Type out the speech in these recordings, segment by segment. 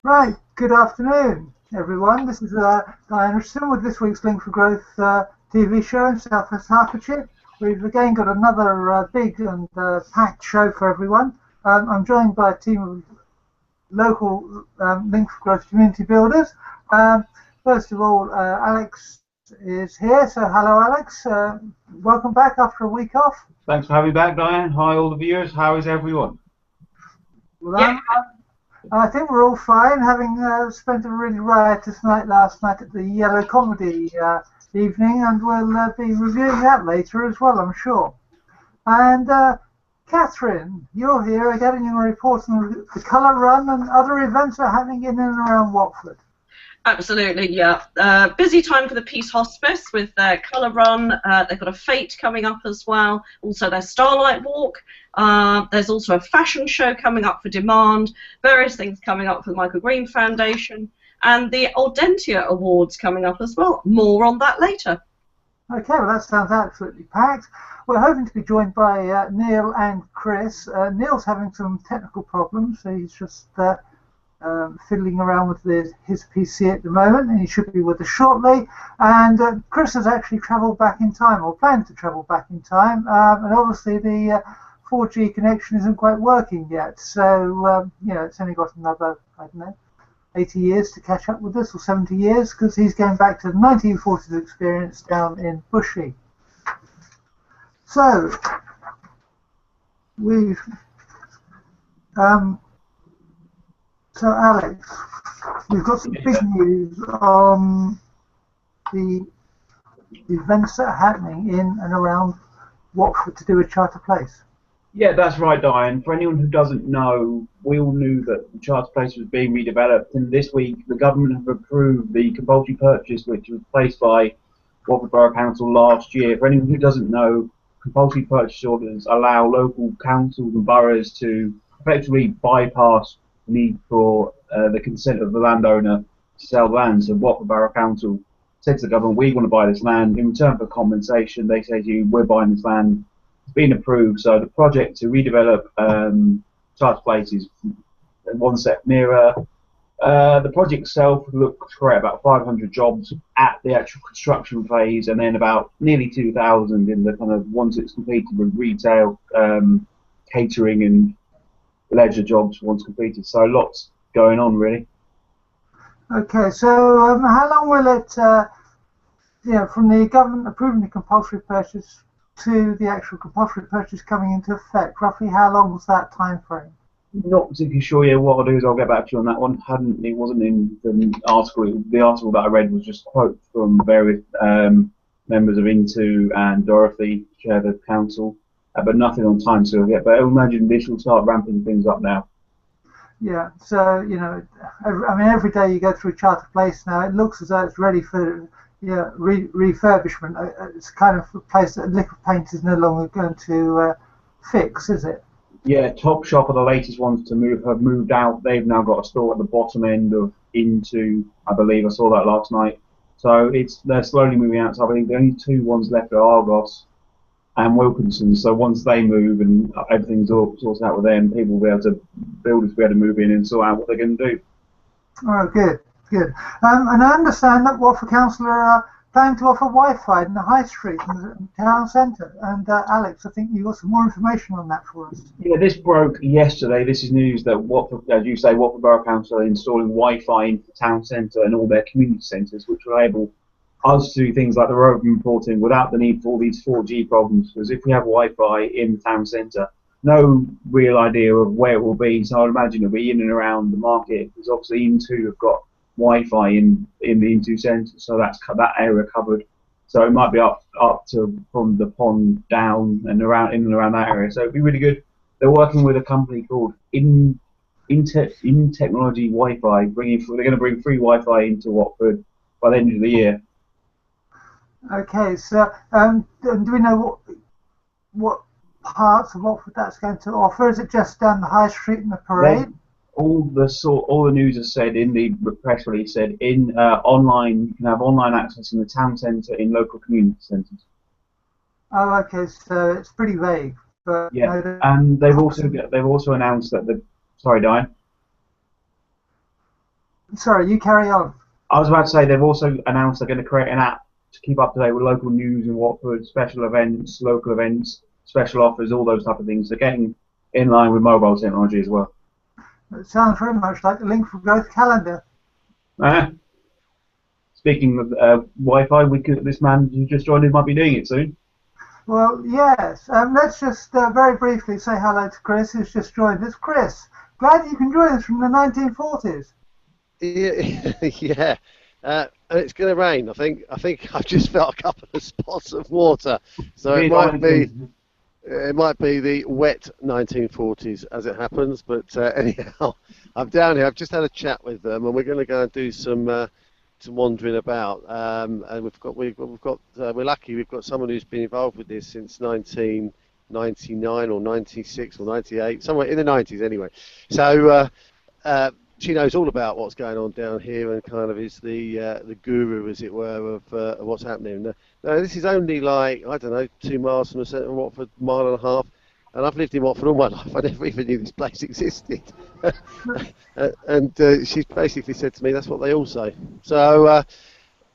Right, good afternoon, everyone. This is Diane Richardson with this week's Link for Growth TV show in South West Hertfordshire. We've again got another big and packed show for everyone. I'm joined by a team of local Link for Growth community builders. Um, First of all, Alex is here, so hello, Alex. Welcome back after a week off. Thanks for having me back, Diane. Hi, all the viewers. How is everyone? Well, Yeah, I think we're all fine, having spent a really riotous night last night at the Yellow Comedy evening, and we'll be reviewing that later as well, I'm sure. And Catherine, you're here getting your report on the Colour Run and other events that are happening in and around Watford. absolutely. Yeah, busy time for the Peace Hospice with their colour run. They've got a fete coming up as well. Also, their Starlight Walk. There's also a fashion show coming up for Demand. Various things coming up for the Michael Green Foundation, and the Audentia Awards coming up as well. More on that later. Okay, well that sounds absolutely packed. We're hoping to be joined by Neal and Chris. Neal's having some technical problems, so he's just fiddling around with his PC at the moment, and he should be with us shortly. And Chris has actually travelled back in time, or planned to travel back in time, and obviously the 4G connection isn't quite working yet. So it's only got another, I don't know, 80 years to catch up with us, or 70 years, because he's going back to the 1940s experience down in Bushy. So we've so Alex, we've got some big news on the events that are happening in and around Watford to do with Charter Place. Yeah, that's right, Diane. For anyone who doesn't know, we all knew that the Charter Place was being redeveloped, and this week the government have approved the compulsory purchase, which was placed by Watford Borough Council last year. For anyone who doesn't know, compulsory purchase orders allow local councils and boroughs to effectively bypass the need for the consent of the landowner to sell land. So Watford Borough Council said to the government, we want to buy this land. In return for compensation, they say to you, we're buying this land. It's been approved. So the project to redevelop Charter Place is one step nearer. The project itself looks great, about 500 jobs at the actual construction phase, and then about nearly 2,000 in the kind of once it's completed with retail, catering and leisure jobs once completed. So lots going on, really. Okay, so how long will it, from the government approving the compulsory purchase to the actual compulsory purchase coming into effect? Roughly how long was that time frame? Not particularly sure. Yeah, what I'll do is I'll get back to you on that one. It wasn't in the article. The article that I read was just quotes from various members of Into and Dorothy, chair of the council, but nothing on time scale yet. But I imagine this will start ramping things up now. Yeah, so every day you go through Charter Place now, it looks as though it's ready for refurbishment. It's kind of a place that liquid paint is no longer going to fix, is it? Yeah, Topshop are the latest ones to have moved out. They've now got a store at the bottom end of Into, I believe. I saw that last night. So they're slowly moving out. So I believe the only two ones left are Argos and Wilkinson. So once they move and everything's all sorted out with them, people will be able to builders will be able to move in and sort out what they're going to do. Oh, good, good. And I understand that Watford Council are planning to offer Wi-Fi in the High Street and the town centre. And Alex, I think you got some more information on that for us. Yeah, this broke yesterday. This is news that Watford, as you say, Watford Borough Council are installing Wi-Fi into the town centre and all their community centres, which will enable us to do things like the road reporting without the need for all these 4G problems. Because if we have Wi-Fi in the town centre, no real idea of where it will be. So I'd imagine it'll be in and around the market, because obviously Into have got Wi-Fi in the Into centre, so that's that area covered. So it might be up to from the pond down and around in and around that area. So it'd be really good. They're working with a company called In Technology Wi-Fi. They're going to bring free Wi-Fi into Watford by the end of the year. Okay, so do we know what parts of Watford that's going to offer? Is it just down the High Street and the parade? All the news has said in the press release said in online you can have online access in the town centre in local community centres. Oh, okay, so it's pretty vague. But Yeah, no, and they've also announced that sorry, Diane. Sorry, you carry on. I was about to say they've also announced they're going to create an app to keep up to date with local news in Watford, special events, local events, special offers, all those type of things. They're getting in line with mobile technology as well. It sounds very much like the Link for Growth calendar. Speaking of Wi-Fi, this man who just joined in might be doing it soon. Well, yes. Let's just very briefly say hello to Chris, who's just joined us. Chris, glad you can join us from the 1940s. Yeah. And it's going to rain. I think I've just felt a couple of spots of water, so it might be the wet 1940s as it happens. But anyhow, I'm down here. I've just had a chat with them, and we're going to go and do some wandering about. And we're lucky. We've got someone who's been involved with this since 1999 or 96 or 98, somewhere in the 90s anyway. So. She knows all about what's going on down here and kind of is the guru, as it were, of what's happening. Now, this is only like, I don't know, 2 miles from the centre of Watford, mile and a half. And I've lived in Watford all my life. I never even knew this place existed. And she's basically said to me, that's what they all say. So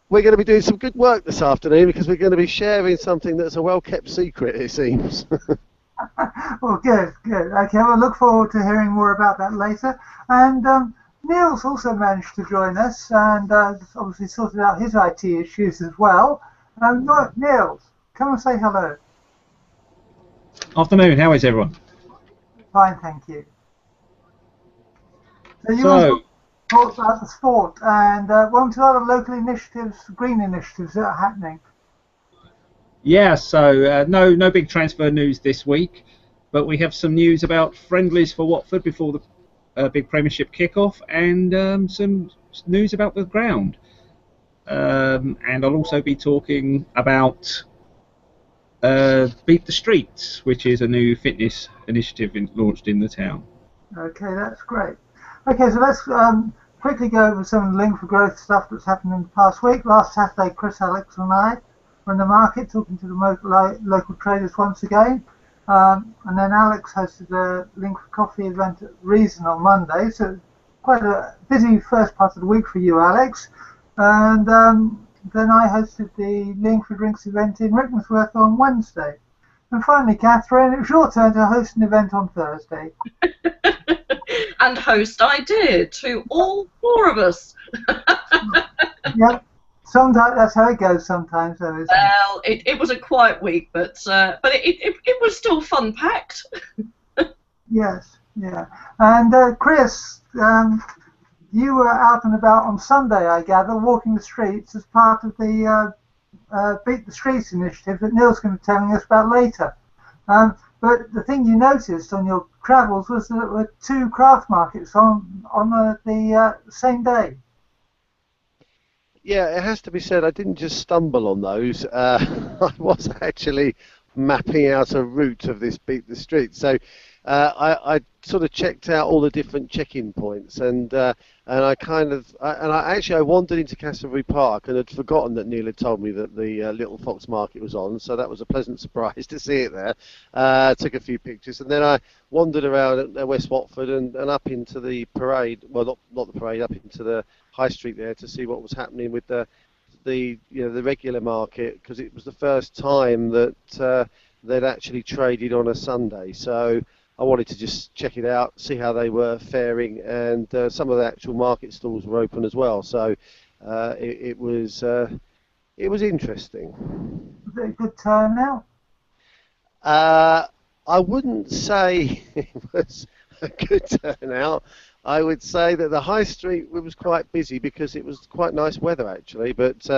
we're going to be doing some good work this afternoon because we're going to be sharing something that's a well-kept secret, it seems. Well, good. Okay, we'll look forward to hearing more about that later. And Neal's also managed to join us and obviously sorted out his IT issues as well. Neal, come and say hello. Afternoon, how is everyone? Fine, thank you. So you want to talk about the sport and one or two other local initiatives, green initiatives that are happening. Yeah, so no big transfer news this week, but we have some news about friendlies for Watford before the big Premiership kickoff, and some news about the ground. And I'll also be talking about Beat the Streets, which is a new fitness initiative launched in the town. Okay, that's great. Okay, so let's quickly go over some of the Link for Growth stuff that's happened in the past week. Last Saturday, Chris, Alex and I were in the market talking to the local traders once again. And then Alex hosted a Link for Coffee event at Reason on Monday, so quite a busy first part of the week for you, Alex. And then I hosted the Link for Drinks event in Rickmansworth on Wednesday. And finally, Catherine, it was your turn to host an event on Thursday. And host I did, to all 4 of us. Yep. Sometimes that's how it goes. Sometimes, though, isn't it? Well, it was a quiet week, but it was still fun packed. Yes, yeah. And Chris, you were out and about on Sunday, I gather, walking the streets as part of the Beat the Streets initiative that Neal's going to be telling us about later. But the thing you noticed on your travels was that there were 2 craft markets on the same day. Yeah, it has to be said, I didn't just stumble on those. I was actually mapping out a route of this Beat the Street. So I sort of checked out all the different check-in points, and I wandered into Castleberry Park and had forgotten that Neal had told me that the Little Fox Market was on, so that was a pleasant surprise to see it there. Took a few pictures, and then I wandered around at West Watford and up into the parade. Well, not the parade, up into the High Street there to see what was happening with the regular market, because it was the first time that they'd actually traded on a Sunday. So I wanted to just check it out, see how they were faring, and some of the actual market stalls were open as well. So it was interesting. Was it a good turnout? I wouldn't say it was a good turnout. I would say that the High Street was quite busy because it was quite nice weather actually, but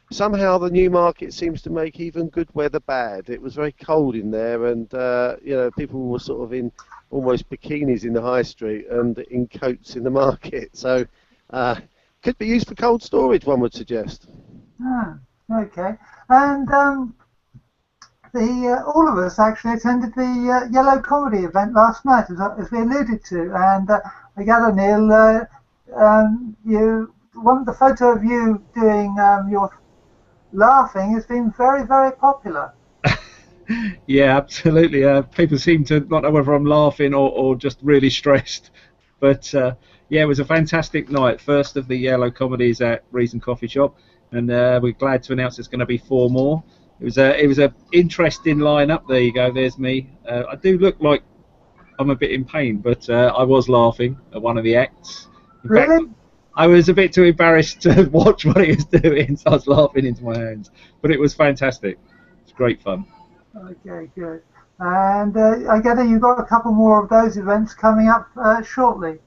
somehow the Newmarket seems to make even good weather bad. It was very cold in there, and people were sort of in almost bikinis in the High Street and in coats in the market. So could be used for cold storage, one would suggest. Okay. And all of us actually attended the Yellow Comedy event last night, as we alluded to, and I gather, Neal, the photo of you doing your laughing has been very, very popular. Yeah, absolutely. People seem to not know whether I'm laughing or just really stressed. But yeah, it was a fantastic night. First of the yellow comedies at Reason Coffee Shop, and we're glad to announce there's going to be 4 more. It was a interesting lineup. There you go. There's me. I do look like I'm a bit in pain, but I was laughing at one of the acts. In fact, Really? I was a bit too embarrassed to watch what he was doing, so I was laughing into my hands. But it was fantastic. It's great fun. Okay, good. And I gather you've got a couple more of those events coming up shortly.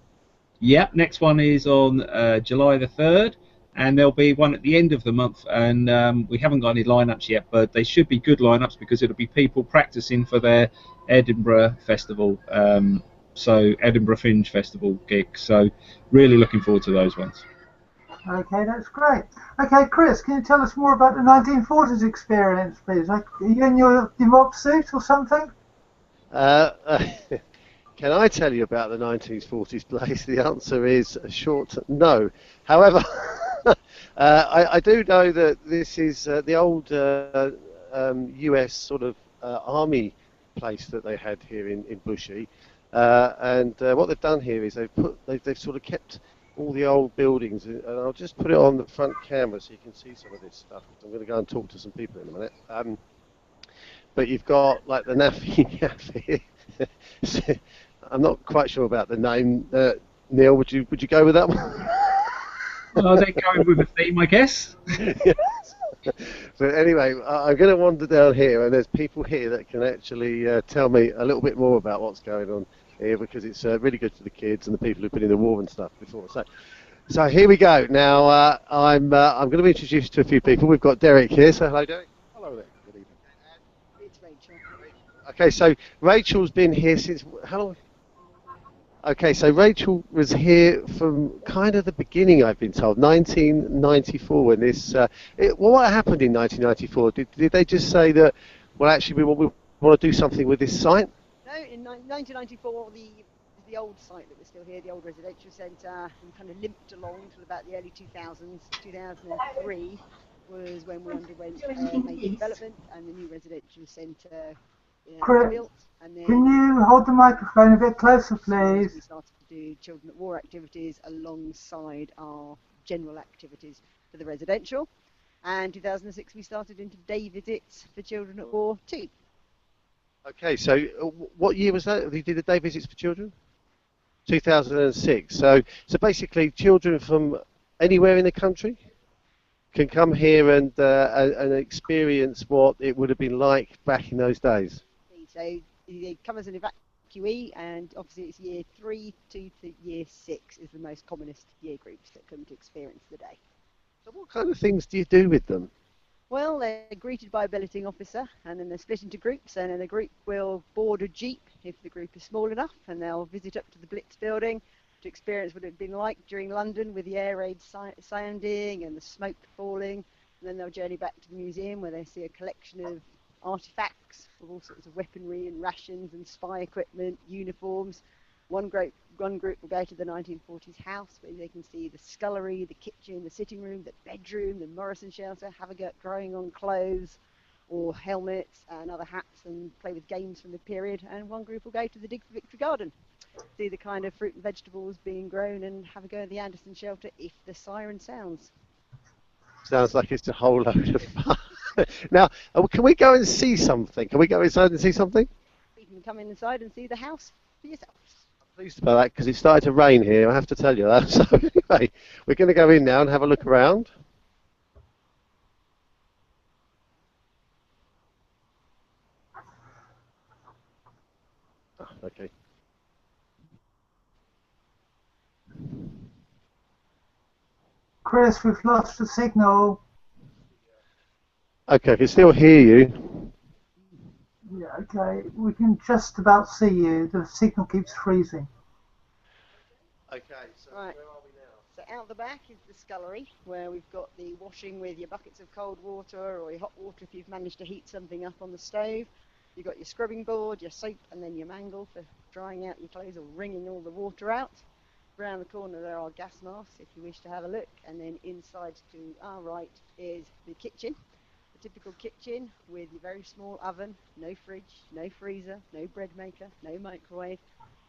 Yep, next one is on July the 3rd, and there'll be one at the end of the month. And we haven't got any lineups yet, but they should be good lineups because it'll be people practicing for their Edinburgh Festival, so Edinburgh Fringe Festival gig. So really looking forward to those ones. Okay, that's great. Okay, Chris, can you tell us more about the 1940s experience, please? Like, are you in your mob suit or something? Can I tell you about the 1940s place? The answer is a short no. However, I do know that this is the old US sort of army place that they had here in Bushy, and what they've done here is they've sort of kept all the old buildings, and I'll just put it on the front camera so you can see some of this stuff. I'm going to go and talk to some people in a minute. But you've got like the Naffy. I'm not quite sure about the name. Neal, would you go with that one? Well, they're going with a theme, I guess. Yes. But anyway, I'm going to wander down here, and there's people here that can actually tell me a little bit more about what's going on here, because it's really good for the kids and the people who've been in the war and stuff before. So here we go. Now I'm going to be introduced to a few people. We've got Derek here. So hello, Derek. Hello there. Good evening. It's Rachel. Okay, so Rachel's been here since how long? Okay, so Rachel was here from kind of the beginning, I've been told, 1994, when this... well, what happened in 1994? Did they just say that, well, actually, we want to do something with this site? No, in 1994, the old site that was still here, the old residential centre, and kind of limped along until about the early 2000s. 2003 was when we underwent major development, and the new residential centre was Chris, built. And then can you hold the microphone a bit closer, please? we started to do children at war activities alongside our general activities for the residential. And 2006 we started into day visits for children at war too. Okay, so what year was that? You did the day visits for children? 2006. So basically, children from anywhere in the country can come here and experience what it would have been like back in those days. So they come as an evacuee, and obviously it's year 3 to year 6 is the most commonest year groups that come to experience the day. So what kind of things do you do with them? Well, they're greeted by a billeting officer, and then they're split into groups, and then a group will board a jeep if the group is small enough, and they'll visit up to the Blitz building to experience what it had been like during London with the air raid sounding and the smoke falling, and then they'll journey back to the museum where they see a collection of artifacts of all sorts of weaponry and rations and spy equipment, uniforms. One group will go to the 1940s house where they can see the scullery, the kitchen, the sitting room, the bedroom, the Morrison shelter, have a go at growing on clothes or helmets and other hats and play with games from the period. And one group will go to the Dig for Victory garden, see the kind of fruit and vegetables being grown, and have a go at the Anderson shelter if the siren sounds. Sounds like it's a whole load of fun. Now, can we go and see something? Can we go inside and see something? You can come inside and see the house for yourself. I'm pleased about that because it started to rain here, I have to tell you that. So anyway, we're going to go in now and have a look around. Okay. Chris, we've lost the signal. Okay, I can still hear you. Yeah, okay. We can just about see you. The signal keeps freezing. Okay, so Right. where are we now? So out the back is the scullery, where we've got the washing with your buckets of cold water or your hot water if you've managed to heat something up on the stove. You've got your scrubbing board, your soap, and then your mangle for drying out your clothes or wringing all the water out. Around the corner there are gas masks if you wish to have a look, and then inside to our right is the kitchen. The typical kitchen with your very small oven, no fridge, no freezer, no bread maker, no microwave.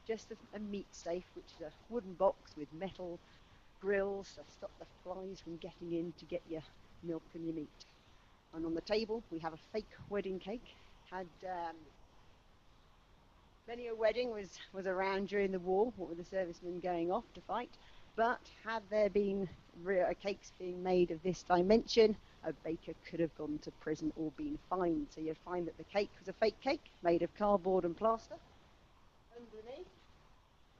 just a meat safe, which is a wooden box with metal grills to stop the flies from getting in to get your milk and your meat. And on the table we have a fake wedding cake. Had many a wedding was around during the war, what with the servicemen going off to fight. But had there been cakes being made of this dimension, a baker could have gone to prison or been fined. So you'd find that the cake was a fake cake made of cardboard and plaster. Underneath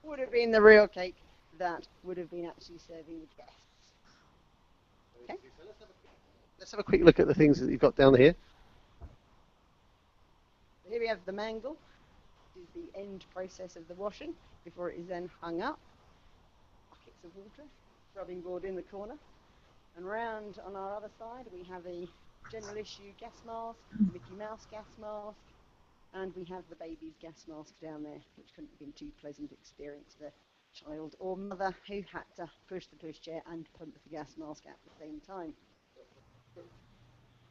would have been the real cake that would have been actually serving the guests. Okay. Let's have a quick look at the things that you've got down here. Here we have the mangle. This is the end process of the washing before it is then hung up. Buckets of water, rubbing board in the corner. And round on our other side we have a general issue gas mask, Mickey Mouse gas mask, and we have the baby's gas mask down there, which couldn't have been too pleasant experience for child or mother who had to push the pushchair and pump the gas mask at the same time.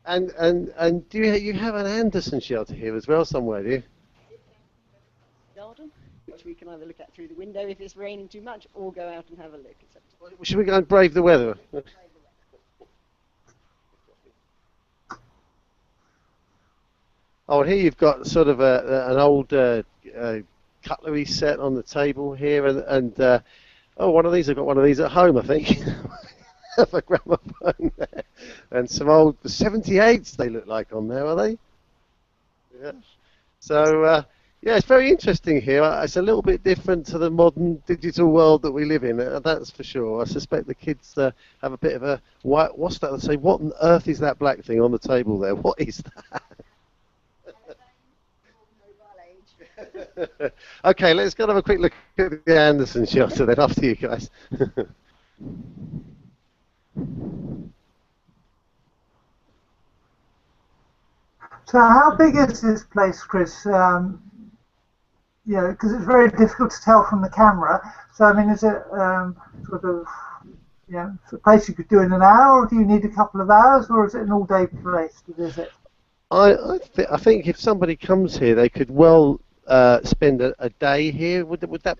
And do you have an Anderson shelter here as well somewhere, do you? Garden, which we can either look at through the window if it's raining too much, or go out and have a look. Should we go and brave the weather? Oh, and here you've got sort of an old cutlery set on the table here, and oh, one of these. I've got one of these at home, I think. Have a gramophone there, and some old 78s. They look like on there, are they? Yeah. So yeah, it's very interesting here. It's a little bit different to the modern digital world that we live in. That's for sure. I suspect the kids have a bit of a what's that? They say, what on earth is that black thing on the table there? What is that? Okay, let's go and have a quick look at the Anderson shelter then, after you guys. So how big is this place, Chris? You know, because it's very difficult to tell from the camera. So, I mean, is it sort of, you know, a place you could do in an hour, or do you need a couple of hours, or is it an all-day place to visit? I think if somebody comes here, they could well spend a day here. Would that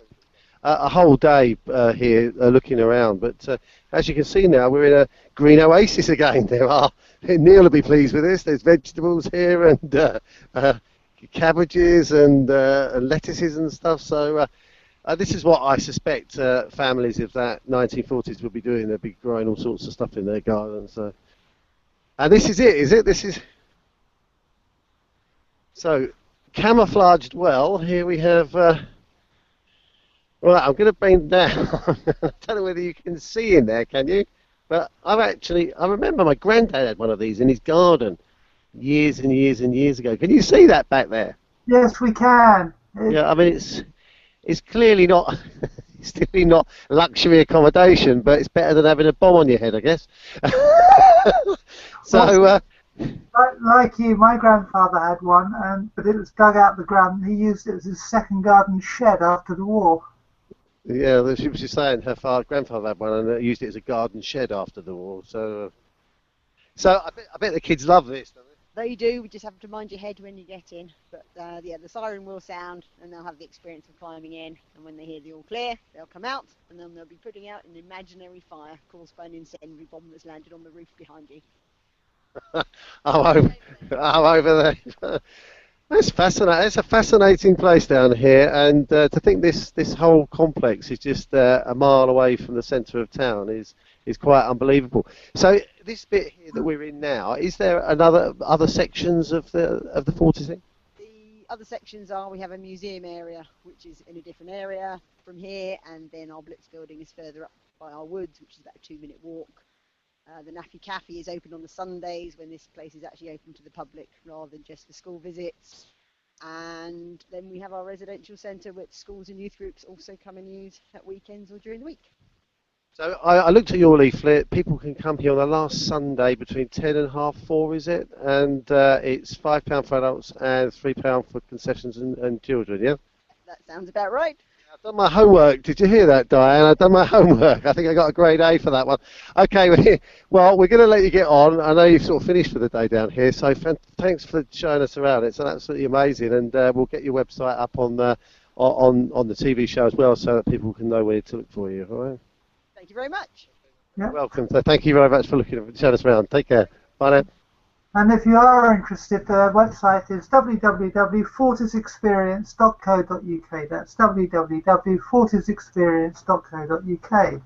a whole day here looking around? But as you can see now, we're in a green oasis again. There are Neal will be pleased with this. There's vegetables here and cabbages and lettuces and stuff. So this is what I suspect families of that 1940s would be doing. They'd be growing all sorts of stuff in their gardens. So, and this is it, is it? This is so camouflaged well. Here we have. Right, I'm going to bend down. I don't know whether you can see in there, can you? But I remember my granddad had one of these in his garden years and years and years ago. Can you see that back there? Yes, we can. Yeah, I mean it's clearly not luxury accommodation, but it's better than having a bomb on your head, I guess. So. Like you, my grandfather had one, but it was dug out the ground. He used it as his second garden shed after the war. Yeah, she was just saying her grandfather had one and used it as a garden shed after the war. So I bet the kids love this, don't they? They do. We just have to mind your head when you get in. But yeah, the siren will sound, and they'll have the experience of climbing in. And when they hear the all clear, they'll come out, and then they'll be putting out an imaginary fire caused by an incendiary bomb that's landed on the roof behind you. I'm over there. That's fascinating. It's a fascinating place down here, and to think this whole complex is just a mile away from the centre of town is quite unbelievable. So this bit here that we're in now, is there other sections of the 40 thing? The other sections are, we have a museum area which is in a different area from here, and then our Blitz building is further up by our woods, which is about a 2-minute walk. The Naffy Cafe is open on the Sundays when this place is actually open to the public rather than just for school visits. And then we have our residential centre, which schools and youth groups also come and use at weekends or during the week. So I looked at your leaflet. People can come here on the last Sunday between 10 and half 4, is it? And it's £5 for adults and £3 for concessions and children, yeah? That sounds about right. I've done my homework. Did you hear that, Diane? I've done my homework. I think I got a grade A for that one. Okay, well, we're going to let you get on. I know you've sort of finished for the day down here, so thanks for showing us around. It's absolutely amazing, and we'll get your website up on on the TV show as well, so that people can know where to look for you. All right. Thank you very much. Yeah. You're welcome. So thank you very much for showing us around. Take care. Bye now. And if you are interested, the website is www.fortisexperience.co.uk. That's www.fortisexperience.co.uk.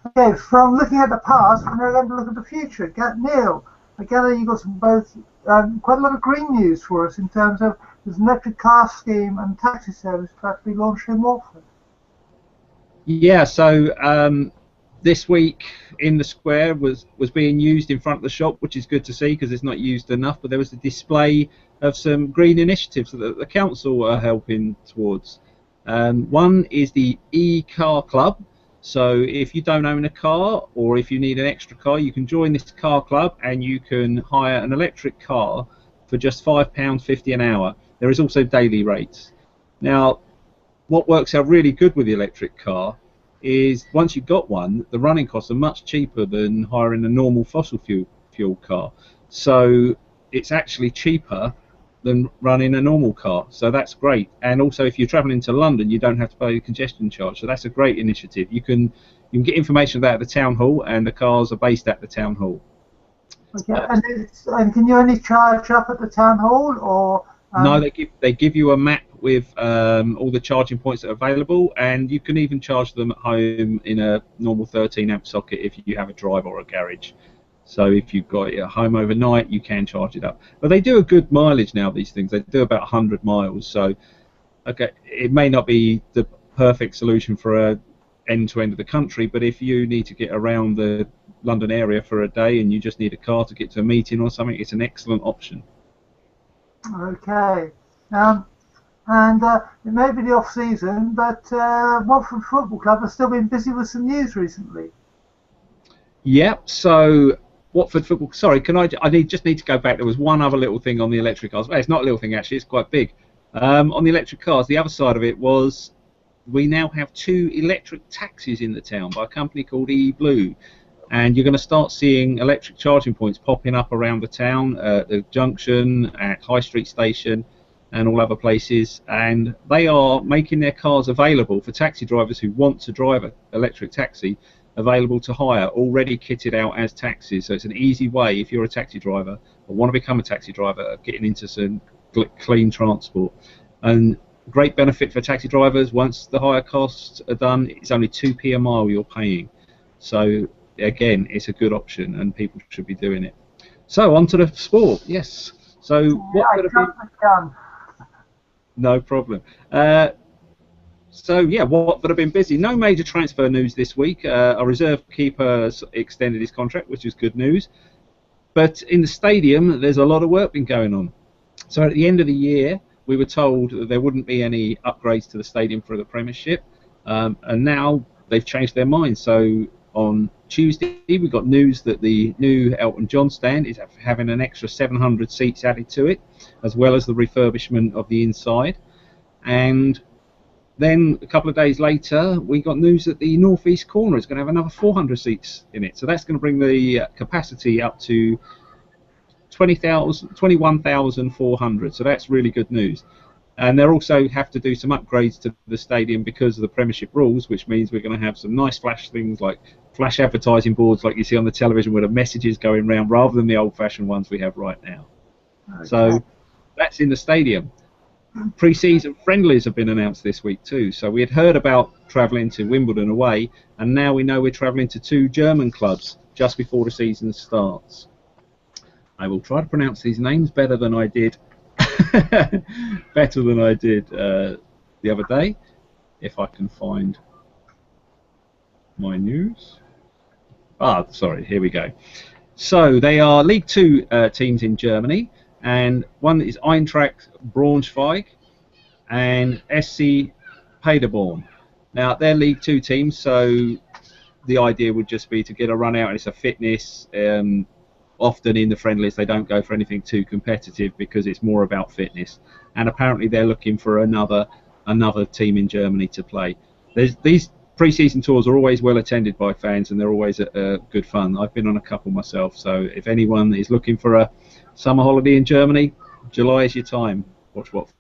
Okay, from looking at the past, we're now going to look at the future. Neal, I gather you got some quite a lot of green news for us in terms of there's an electric car scheme and taxi service about to be launched in Watford. Yeah, so this week in the square was being used in front of the shop, which is good to see because it's not used enough, but there was a display of some green initiatives that the council are helping towards. One is the e-car club. So if you don't own a car, or if you need an extra car, you can join this car club and you can hire an electric car for just £5.50 an hour. There is also daily rates. Now, what works out really good with the electric car is once you've got one, the running costs are much cheaper than hiring a normal fossil fuel car. So it's actually cheaper than running a normal car, so that's great. And also, if you're travelling to London, you don't have to pay the congestion charge, so that's a great initiative. You can get information about the town hall, and the cars are based at the town hall. Okay, and can you only charge up at the town hall, or? No, they give you a map with all the charging points that are available, and you can even charge them at home in a normal 13-amp socket if you have a drive or a garage. So if you've got it at home overnight, you can charge it up. But they do a good mileage now, these things. They do about 100 miles. So okay, it may not be the perfect solution for a end-to-end of the country, but if you need to get around the London area for a day and you just need a car to get to a meeting or something, it's an excellent option. Okay. And it may be the off-season, but Watford Football Club has still been busy with some news recently. Yep, so Watford Football... Sorry, just need to go back. There was one other little thing on the electric cars. Well, it's not a little thing, actually. It's quite big. On the electric cars, the other side of it was we now have 2 electric taxis in the town by a company called eBlue. And you're going to start seeing electric charging points popping up around the town, at the junction, at High Street Station, and all other places. And they are making their cars available for taxi drivers who want to drive an electric taxi, available to hire, already kitted out as taxis. So it's an easy way, if you're a taxi driver or want to become a taxi driver, of getting into some clean transport. And great benefit for taxi drivers, once the hire costs are done, it's only 2p a mile you're paying. So again, it's a good option and people should be doing it. So on to the sport. Yes. So what could have been... No problem. So yeah, Watford have been busy. No major transfer news this week. A reserve keeper extended his contract, which is good news. But in the stadium, there's a lot of work been going on. So at the end of the year, we were told that there wouldn't be any upgrades to the stadium for the Premiership, and now they've changed their minds. So on Tuesday, we got news that the new Elton John stand is having an extra 700 seats added to it, as well as the refurbishment of the inside. And then a couple of days later, we got news that the northeast corner is going to have another 400 seats in it. So that's going to bring the capacity up to 21,400. So that's really good news. And they'll also have to do some upgrades to the stadium because of the Premiership rules, which means we're going to have some nice flash things like flash advertising boards like you see on the television where the messages going round, rather than the old-fashioned ones we have right now. Okay. So that's in the stadium. Pre-season friendlies have been announced this week too. So we had heard about travelling to Wimbledon away, and now we know we're travelling to 2 German clubs just before the season starts. I will try to pronounce these names better than I did the other day, if I can find my news. Sorry, here we go. So they are League 2 teams in Germany, and one is Eintracht Braunschweig and SC Paderborn. Now they're League 2 teams, so the idea would just be to get a run out, and it's a fitness. Often in the friendlies they don't go for anything too competitive because it's more about fitness, and apparently they're looking for another team in Germany to play. These pre-season tours are always well attended by fans, and they're always good fun. I've been on a couple myself, so if anyone is looking for a summer holiday in Germany, July is your time. Watch Watford.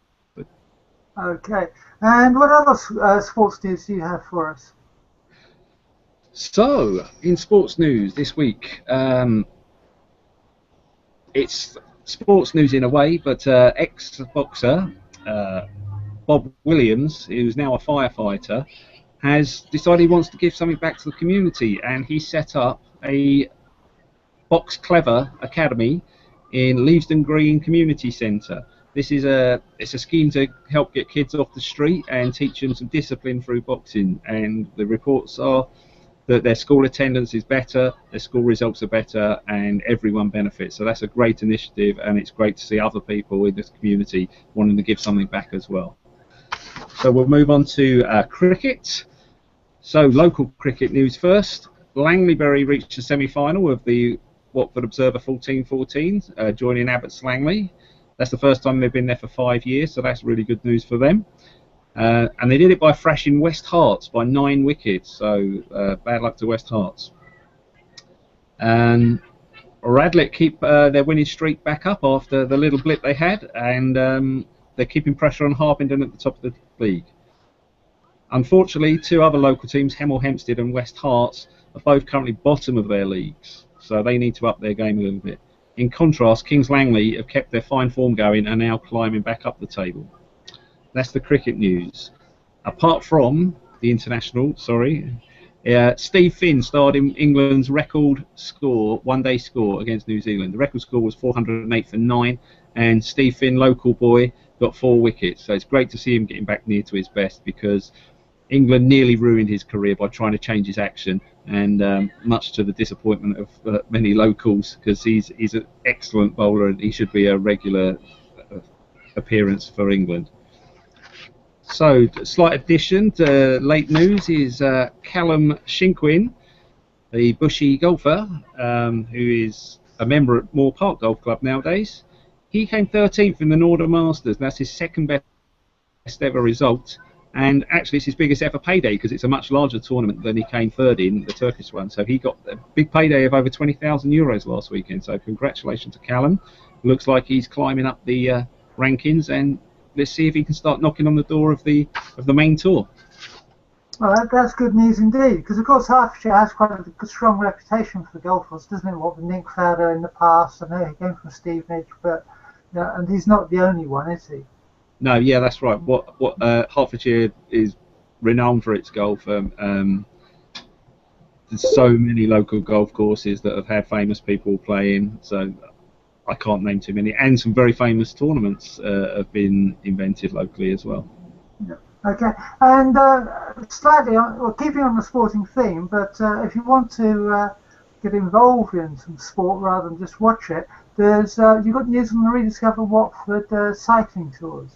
Okay. And what other sports news do you have for us? So, in sports news this week, it's sports news in a way, but ex-boxer Bob Williams, who's now a firefighter, has decided he wants to give something back to the community, and he set up a Box Clever Academy in Leavesden Green Community Centre. It's a scheme to help get kids off the street and teach them some discipline through boxing, and the reports are that their school attendance is better, their school results are better, and everyone benefits. So that's a great initiative, and it's great to see other people in this community wanting to give something back as well. So we'll move on to cricket. So local cricket news first. Langleybury reached the semi-final of the Watford Observer 14-14, joining Abbots Langley. That's the first time they've been there for 5 years, so that's really good news for them. And they did it by thrashing West Herts by 9 wickets, so bad luck to West Herts. And Radlett keep their winning streak back up after the little blip they had, and they're keeping pressure on Harpenden at the top of the league. Unfortunately, 2 other local teams, Hemel Hempstead and West Herts, are both currently bottom of their leagues, so they need to up their game a little bit. In contrast, Kings Langley have kept their fine form going and are now climbing back up the table. That's the cricket news. Apart from the international, Steve Finn starred in England's record score, one-day score against New Zealand. The record score was 408 for 9, and Steve Finn, local boy, got 4 wickets. So it's great to see him getting back near to his best, because England nearly ruined his career by trying to change his action, and much to the disappointment of many locals, because he's an excellent bowler and he should be a regular appearance for England. So, slight addition to late news is Callum Shinkwin, the Bushy golfer, who is a member at Moore Park Golf Club nowadays. He came 13th in the Northern Masters. That's his second best ever result. And actually, it's his biggest ever payday, because it's a much larger tournament than he came third in, the Turkish one. So he got a big payday of over 20,000 euros last weekend. So congratulations to Callum. Looks like he's climbing up the rankings, and let's see if he can start knocking on the door of the main tour. Well, that's good news indeed, because of course Hertfordshire has quite a strong reputation for the golfers, doesn't it? What with Nick Fowler in the past, I know he came from Stevenage, but and he's not the only one, is he? No, yeah, that's right. What Hertfordshire is renowned for its golf. There's so many local golf courses that have had famous people playing, so I can't name too many. And some very famous tournaments have been invented locally as well. Yeah. Okay, and slightly, keeping on the sporting theme, but if you want to get involved in some sport rather than just watch it, you've got news on the Rediscover Watford cycling tours.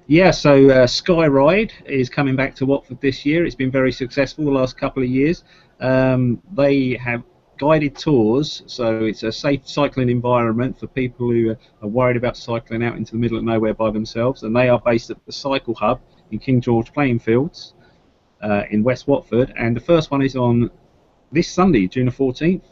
Yeah, so Sky Ride is coming back to Watford this year. It's been very successful the last couple of years. They have guided tours, so it's a safe cycling environment for people who are worried about cycling out into the middle of nowhere by themselves, and they are based at the Cycle Hub in King George Playing Fields in West Watford, and the first one is on this Sunday, June the 14th,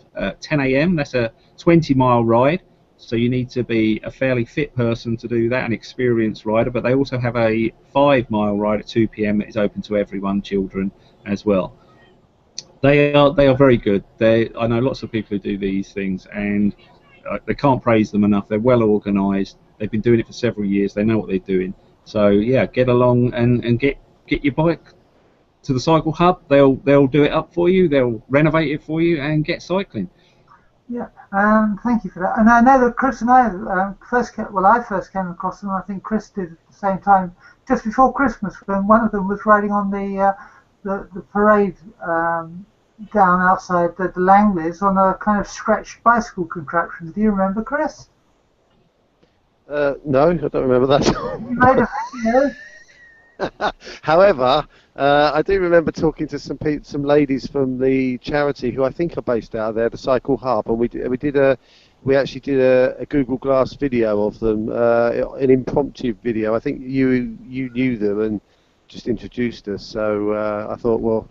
10 AM. That's a 20-mile ride, so you need to be a fairly fit person to do that, an experienced rider, but they also have a 5-mile ride at 2 PM that is open to everyone, children as well. They are very good. I know lots of people who do these things, and they can't praise them enough. They're well organised. They've been doing it for several years. They know what they're doing. So yeah, get along and get your bike to the Cycle Hub. They'll do it up for you. They'll renovate it for you and get cycling. Yeah, thank you for that. And I know that Chris and I I first came across them. I think Chris did at the same time, just before Christmas, when one of them was riding on the parade down outside the Langleys on a kind of stretched bicycle contraption. Do you remember, Chris? No, I don't remember that. You made a video. However, I do remember talking to some ladies from the charity who I think are based out of there, the Cycle Hub, and we actually did a Google Glass video of them, an impromptu video. I think you knew them and just introduced us, so I thought, well,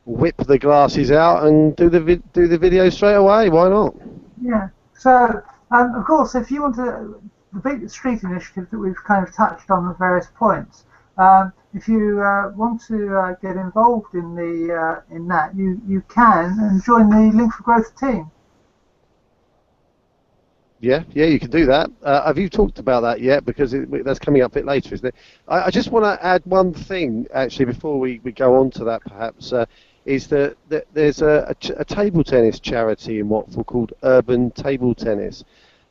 whip the glasses out and do the video straight away. Why not? Yeah. So, of course, if you want to, the big street initiative that we've kind of touched on at various points, If you want to get involved in the in that, you can and join the Link for Growth team. Yeah, you can do that. Have you talked about that yet? Because that's coming up a bit later, isn't it? I just want to add one thing, actually, before we go on to that, perhaps, is that there's a table tennis charity in Watford called Urban Table Tennis.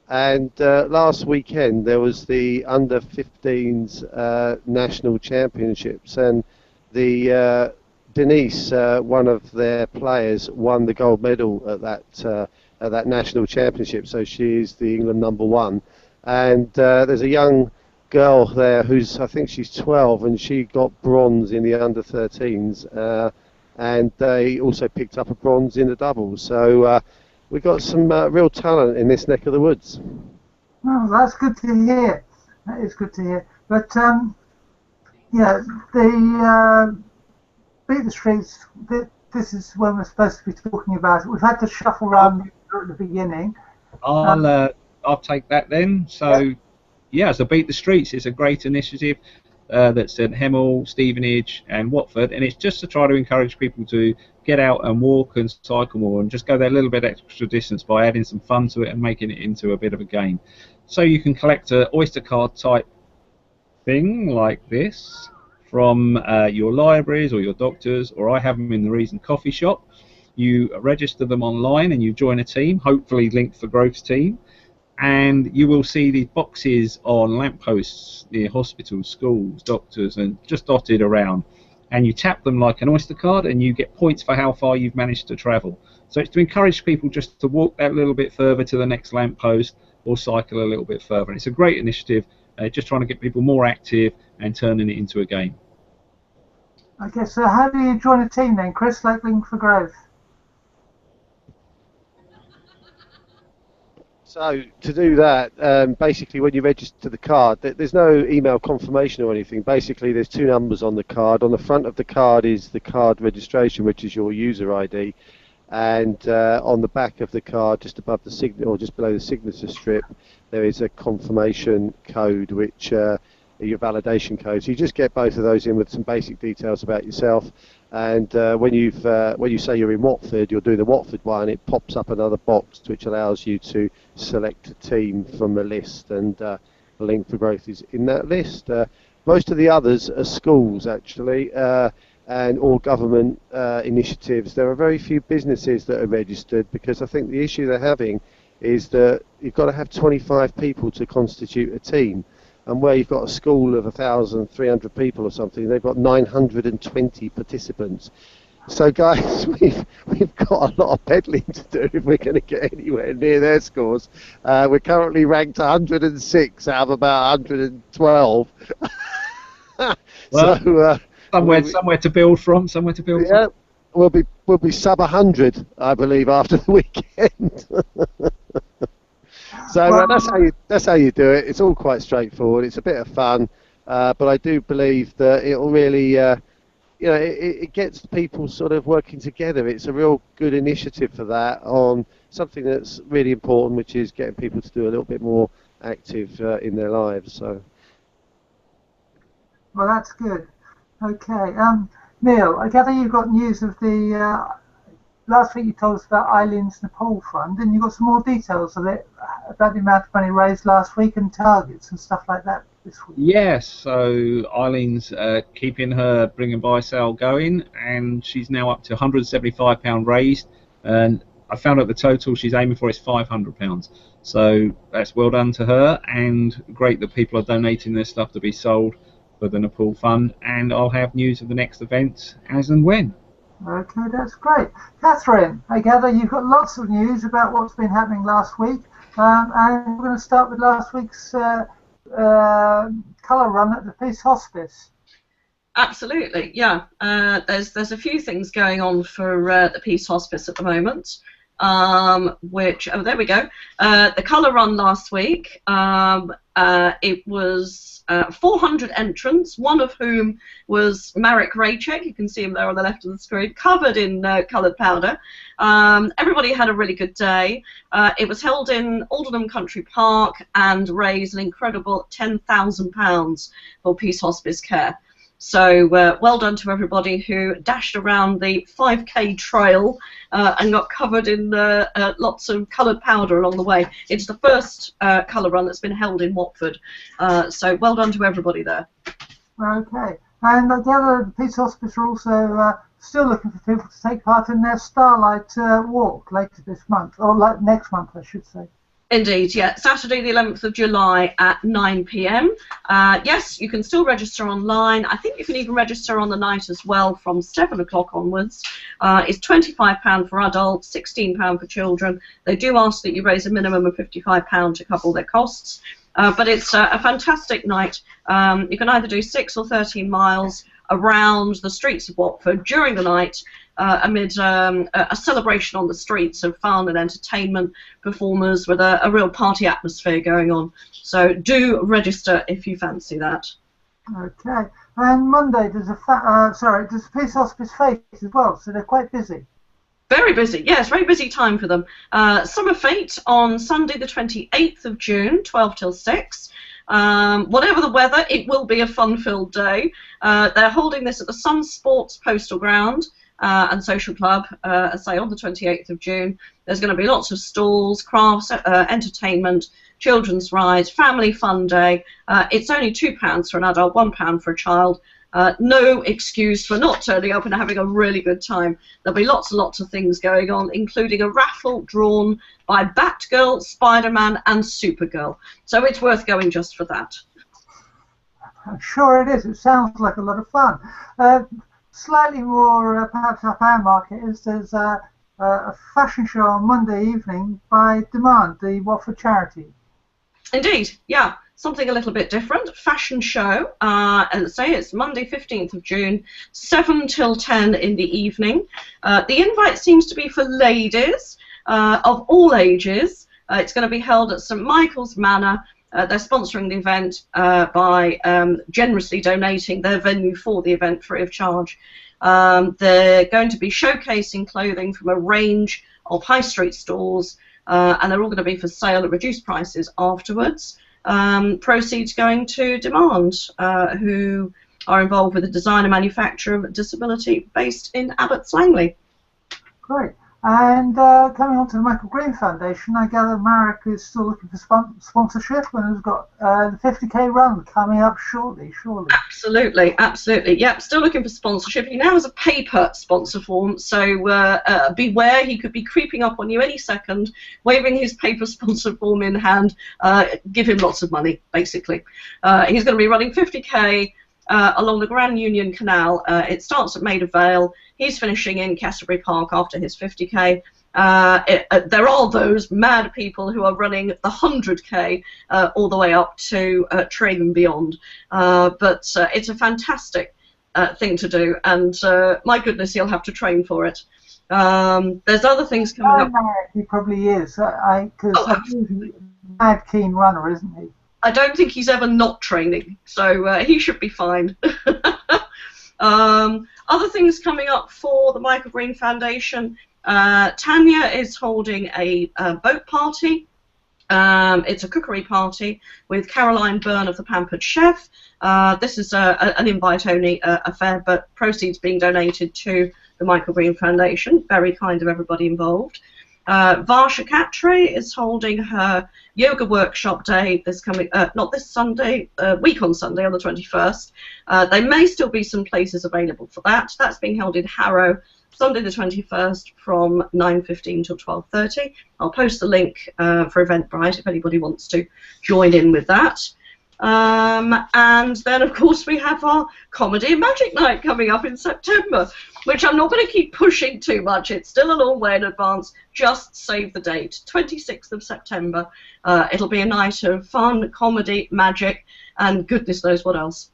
And last weekend there was the under-15s national championships, and the Denise, one of their players, won the gold medal at that national championship. So she is the England #1. And there's a young girl there who's, I think she's 12, and she got bronze in the under-13s, and they also picked up a bronze in the doubles. So we've got some real talent in this neck of the woods. Oh, that's good to hear. That is good to hear. But yeah, the Beat the Streets. This is when we're supposed to be talking about it. We've had to shuffle around at the beginning. I'll take that then. So so Beat the Streets is a great initiative that's at Hemel, Stevenage and Watford, and it's just to try to encourage people to get out and walk and cycle more and just go that little bit extra distance by adding some fun to it and making it into a bit of a game. So you can collect an Oyster card type thing like this from your libraries or your doctors, or I have them in the Reason coffee shop. You register them online and you join a team, hopefully Link for Growth's team, and you will see these boxes on lampposts near hospitals, schools, doctors, and just dotted around. And you tap them like an Oyster card and you get points for how far you've managed to travel. So it's to encourage people just to walk that little bit further to the next lamppost or cycle a little bit further. And it's a great initiative, just trying to get people more active and turning it into a game. Okay, so how do you join a team then, Chris, like Link for Growth? So to do that, basically when you register the card, there's no email confirmation or anything. Basically there's two numbers on the card. On the front of the card is the card registration, which is your user ID, and on the back of the card, just above the signature or just below the signature strip, there is a confirmation code, which your validation code. So you just get both of those in with some basic details about yourself. And when you say you're in Watford, you're doing the Watford one, it pops up another box which allows you to select a team from a list, and Link for Growth is in that list. Most of the others are schools, actually, and all government initiatives. There are very few businesses that are registered, because I think the issue they're having is that you've got to have 25 people to constitute a team. And where you've got a school of 1,300 people or something, they've got 920 participants. So guys, we've got a lot of peddling to do if we're going to get anywhere near their scores. We're currently ranked 106 out of about 112. Well, so somewhere to build from. Yeah, we'll be sub 100, I believe, after the weekend. So that's how you do it. It's all quite straightforward. It's a bit of fun, but I do believe that it'll really, it gets people sort of working together. It's a real good initiative for that, on something that's really important, which is getting people to do a little bit more active in their lives. So. Well, that's good. Okay, Neal, I gather you've got news of the. Last week you told us about Eileen's Nepal Fund, and you got some more details of it, about the amount of money raised last week and targets and stuff like that this week. Yes, so Eileen's keeping her bring and buy sale going, and she's now up to £175 raised, and I found out the total she's aiming for is £500. So that's well done to her, and great that people are donating their stuff to be sold for the Nepal Fund, and I'll have news of the next event as and when. Okay, that's great. Catherine, I gather you've got lots of news about what's been happening last week, and we're going to start with last week's colour run at the Peace Hospice. Absolutely, yeah. There's a few things going on for the Peace Hospice at the moment. There we go. The colour run last week, it was 400 entrants, one of whom was Marek Raychek. You can see him there on the left of the screen, covered in coloured powder. Everybody had a really good day. It was held in Aldenham Country Park and raised an incredible £10,000 for Peace Hospice care. So well done to everybody who dashed around the 5K trail and got covered in lots of coloured powder along the way. It's the first colour run that's been held in Watford. So well done to everybody there. Okay. And the other Peace Hospice are also still looking for people to take part in their Starlight Walk later this month, or like next month, I should say. Indeed, yeah. Saturday the 11th of July at 9 p.m. Yes, you can still register online. I think you can even register on the night as well from 7 o'clock onwards. It's £25 for adults, £16 for children. They do ask that you raise a minimum of £55 to cover their costs. But it's a fantastic night. You can either do 6 or 13 miles around the streets of Watford during the night amid a celebration on the streets of fun and entertainment, performers with a real party atmosphere going on. So do register if you fancy that. Okay. And Monday there's there's Peace Hospice Fete as well, so they're quite busy. Very busy, yes, very busy time for them. Summer Fete on Sunday the 28th of June, 12 till 6. Whatever the weather, it will be a fun-filled day. They're holding this at the Sun Sports Postal Ground and Social Club, I say, on the 28th of June. There's going to be lots of stalls, crafts, entertainment, children's rides, family fun day. It's only £2 for an adult, £1 for a child. No excuse for not turning up and having a really good time. There'll be lots and lots of things going on, including a raffle drawn by Batgirl, Spider-Man and Supergirl. So it's worth going just for that. I'm sure it is. It sounds like a lot of fun. Slightly more perhaps up our market is there's a fashion show on Monday evening by Demand, the Watford charity. Indeed, yeah. Something a little bit different. Fashion show, and say it's Monday 15th of June, 7 till 10 in the evening. The invite seems to be for ladies of all ages. It's going to be held at St Michael's Manor. They're sponsoring the event by generously donating their venue for the event free of charge. They're going to be showcasing clothing from a range of high street stores, and they're all going to be for sale at reduced prices afterwards. Proceeds going to Demand, who are involved with the design and manufacture of disability based in Abbots Langley. Great. And coming on to the Michael Green Foundation, I gather Marek is still looking for sponsorship and has got the 50k run coming up shortly, surely. Absolutely, absolutely. Yep, still looking for sponsorship. He now has a paper sponsor form, so beware, he could be creeping up on you any second, waving his paper sponsor form in hand. Give him lots of money, basically. He's going to be running 50k along the Grand Union Canal. It starts at Maida Vale. He's finishing in Canterbury Park after his 50k. There are those mad people who are running the 100k all the way up to Tring and beyond. But it's a fantastic thing to do, and my goodness, he'll have to train for it. There's other things coming up. He probably is, because he's a mad keen runner, isn't he? I don't think he's ever not training, so he should be fine. Other things coming up for the Michael Green Foundation. Tanya is holding a boat party. It's a cookery party with Caroline Byrne of the Pampered Chef. This is an invite-only affair, but proceeds being donated to the Michael Green Foundation. Very kind of everybody involved. Varsha Khatri is holding her yoga workshop day this coming, not this Sunday, week on Sunday on the 21st. There may still be some places available for that. That's being held in Harrow, Sunday the 21st from 9:15 till 12:30. I'll post the link for Eventbrite if anybody wants to join in with that. And then, of course, we have our Comedy and Magic Night coming up in September, which I'm not going to keep pushing too much. It's still a long way in advance. Just save the date, 26th of September. It'll be a night of fun, comedy, magic, and goodness knows what else.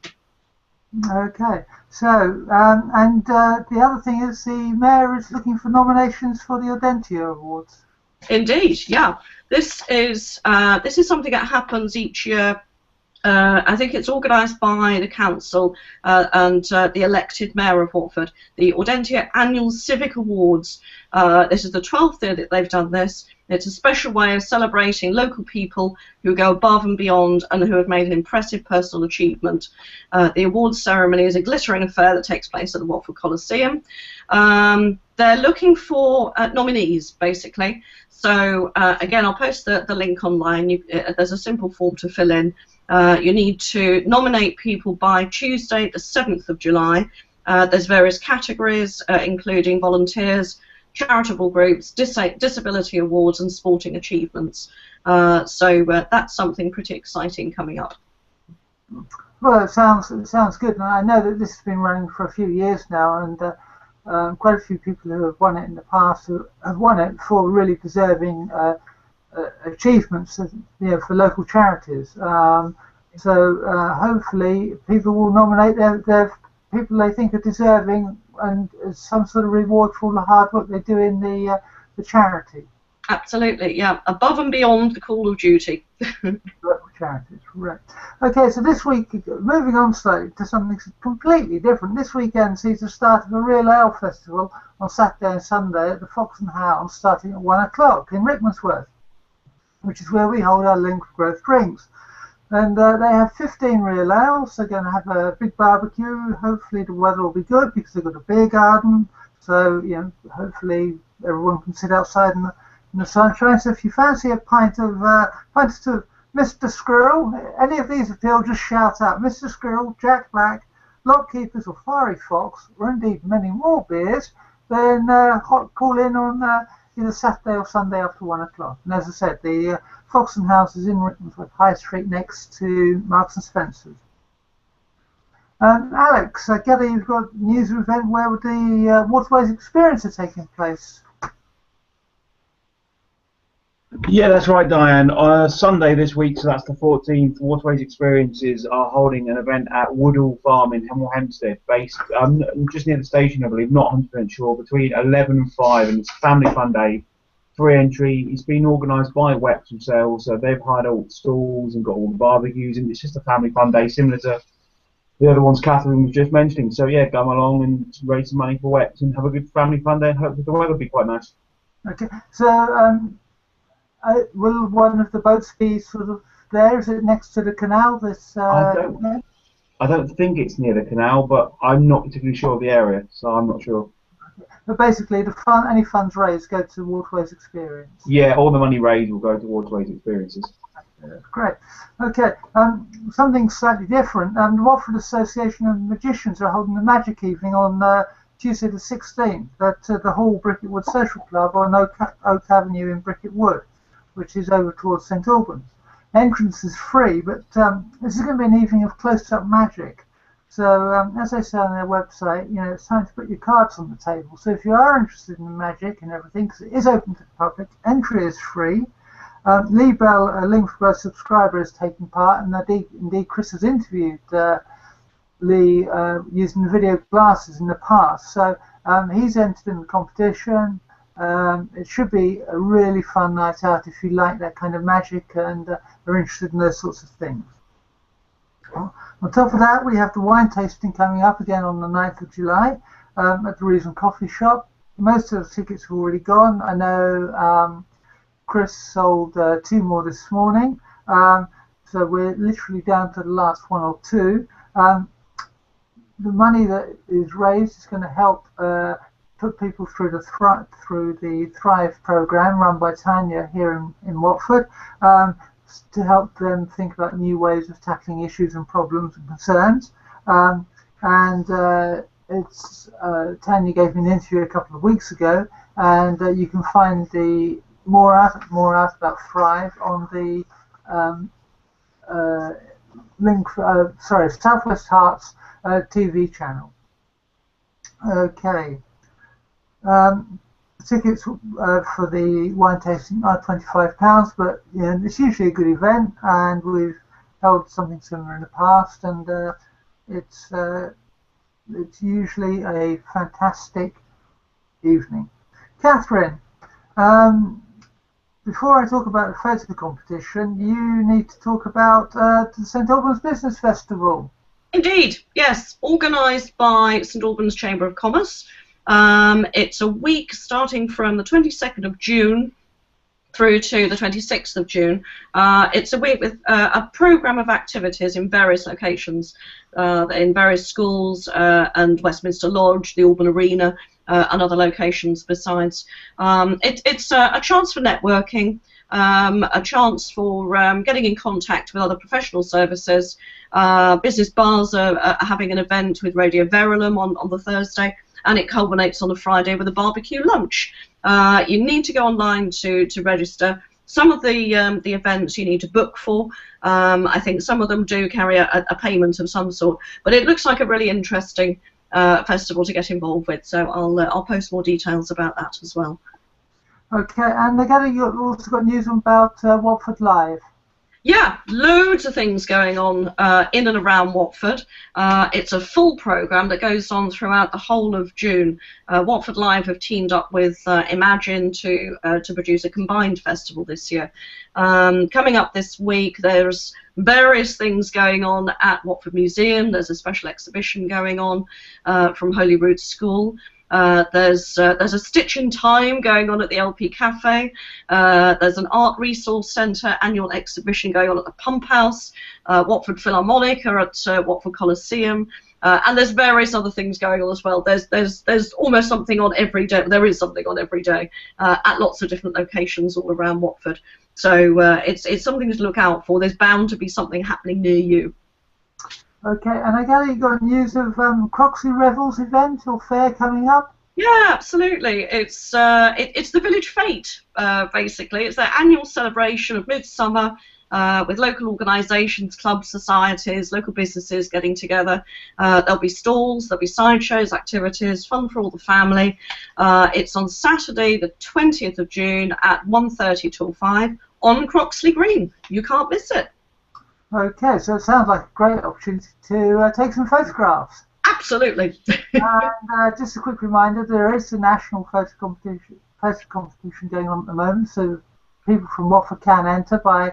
Okay, so, and the other thing is the Mayor is looking for nominations for the Audentia Awards. Indeed, yeah. This is something that happens each year I think it's organised by the council and the elected mayor of Watford, the Audentia Annual Civic Awards. This is the 12th year that they've done this. It's a special way of celebrating local people who go above and beyond and who have made an impressive personal achievement. The awards ceremony is a glittering affair that takes place at the Watford Coliseum. They're looking for nominees, basically. So, again, I'll post the link online. There's a simple form to fill in. You need to nominate people by Tuesday, the 7th of July. There's various categories, including volunteers, charitable groups, disability awards, and sporting achievements. So that's something pretty exciting coming up. Well, it sounds good, and I know that this has been running for a few years now, and quite a few people who have won it in the past have won it for really deserving achievements, for local charities. So hopefully people will nominate their people they think are deserving, and as some sort of reward for all the hard work they do in the charity. Absolutely, yeah, above and beyond the call of duty. Local charities, right. Okay, so this week, moving on slightly to something completely different. This weekend sees the start of a Real Ale Festival on Saturday and Sunday at the Fox and Hound, starting at 1 o'clock in Rickmansworth, which is where we hold our Link for Growth drinks. And they have 15 real ales. They're going to have a big barbecue. Hopefully the weather will be good because they've got a beer garden. So, hopefully everyone can sit outside in the sunshine. So if you fancy a pint of Mr. Squirrel, any of these appeal, just shout out Mr. Squirrel, Jack Black, Lock Keepers or Fiery Fox, or indeed many more beers, then call in on either Saturday or Sunday after 1 o'clock. And as I said, the Fox and House is in Rickmansworth High Street next to Marks and Spencer's. Alex, I gather you've got news of an event where the Waterways Experience are taking place. Yeah, that's right, Diane. Sunday this week, so that's the 14th, Waterways Experiences are holding an event at Woodall Farm in Hemel Hempstead, based just near the station, I believe, not 100% sure, between 11 and 5, and it's a family fun day. Free entry. It's been organised by Wex themselves, so they've hired all the stalls and got all the barbecues, and it's just a family fun day, similar to the other ones Catherine was just mentioning. So yeah, come along and raise some money for Wex and have a good family fun day, and hopefully the weather will be quite nice. Okay, so will one of the boats be sort of there? Is it next to the canal? I don't think it's near the canal, but I'm not particularly sure of the area, so I'm not sure. But basically, any funds raised go to Waterways Experience. Yeah, all the money raised will go to Waterways Experiences. Great. Okay, something slightly different. The Watford Association of Magicians are holding a magic evening on Tuesday the 16th at the Hall Bricket Wood Social Club on Oak Avenue in Bricket Wood, which is over towards St Albans. Entrance is free, but this is going to be an evening of close-up magic. So, as they say on their website, it's time to put your cards on the table. So if you are interested in magic and everything, because it is open to the public, entry is free. Lee Bell, a Link for Growth subscriber, has taken part, and indeed Chris has interviewed Lee using the video glasses in the past. So he's entered in the competition. It should be a really fun night out if you like that kind of magic and are interested in those sorts of things. On top of that, we have the wine tasting coming up again on the 9th of July at the Reason Coffee Shop. Most of the tickets have already gone. I know Chris sold 2 more this morning, so we're literally down to the last 1 or 2. The money that is raised is going to help put people through the Thrive program run by Tanya here in Watford, to help them think about new ways of tackling issues and problems and concerns. Tanya gave me an interview a couple of weeks ago, and you can find the more out about Thrive on the Southwest Herts TV channel. Okay. Tickets for the wine tasting are £25, but it's usually a good event, and we've held something similar in the past, and it's usually a fantastic evening. Catherine, before I talk about the photo competition, you need to talk about the St Albans Business Festival. Indeed, yes, organised by St Albans Chamber of Commerce. It's a week starting from the 22nd of June through to the 26th of June. It's a week with a programme of activities in various locations, in various schools and Westminster Lodge, the Alban Arena, and other locations besides. It's a chance for networking, a chance for getting in contact with other professional services. Business bars are having an event with Radio Verulam on the Thursday, and it culminates on the Friday with a barbecue lunch. You need to go online to register. Some of the events you need to book for. I think some of them do carry a payment of some sort, but it looks like a really interesting festival to get involved with. So I'll post more details about that as well. Okay, and again, you've also got news about Watford Live. Yeah, loads of things going on in and around Watford. It's a full programme that goes on throughout the whole of June. Watford Live have teamed up with Imagine to produce a combined festival this year. Coming up this week, there's various things going on at Watford Museum. There's a special exhibition going on from Holyrood School. There's a Stitch in Time going on at the LP Cafe. There's an Art Resource Centre annual exhibition going on at the Pump House. Watford Philharmonic are at Watford Coliseum. And there's various other things going on as well. There's almost something on every day. There is something on every day at lots of different locations all around Watford. So it's something to look out for. There's bound to be something happening near you. Okay, and I gather you got news of Croxley Revels event or fair coming up? Yeah, absolutely. It's the village fete, basically. It's their annual celebration of midsummer with local organisations, clubs, societies, local businesses getting together. There'll be stalls, there'll be sideshows, activities, fun for all the family. It's on Saturday, the 20th of June at 1:30 till 5 on Croxley Green. You can't miss it. Okay, so it sounds like a great opportunity to take some photographs. Absolutely. And just a quick reminder, there is a national photo competition going on at the moment, so people from Watford can enter by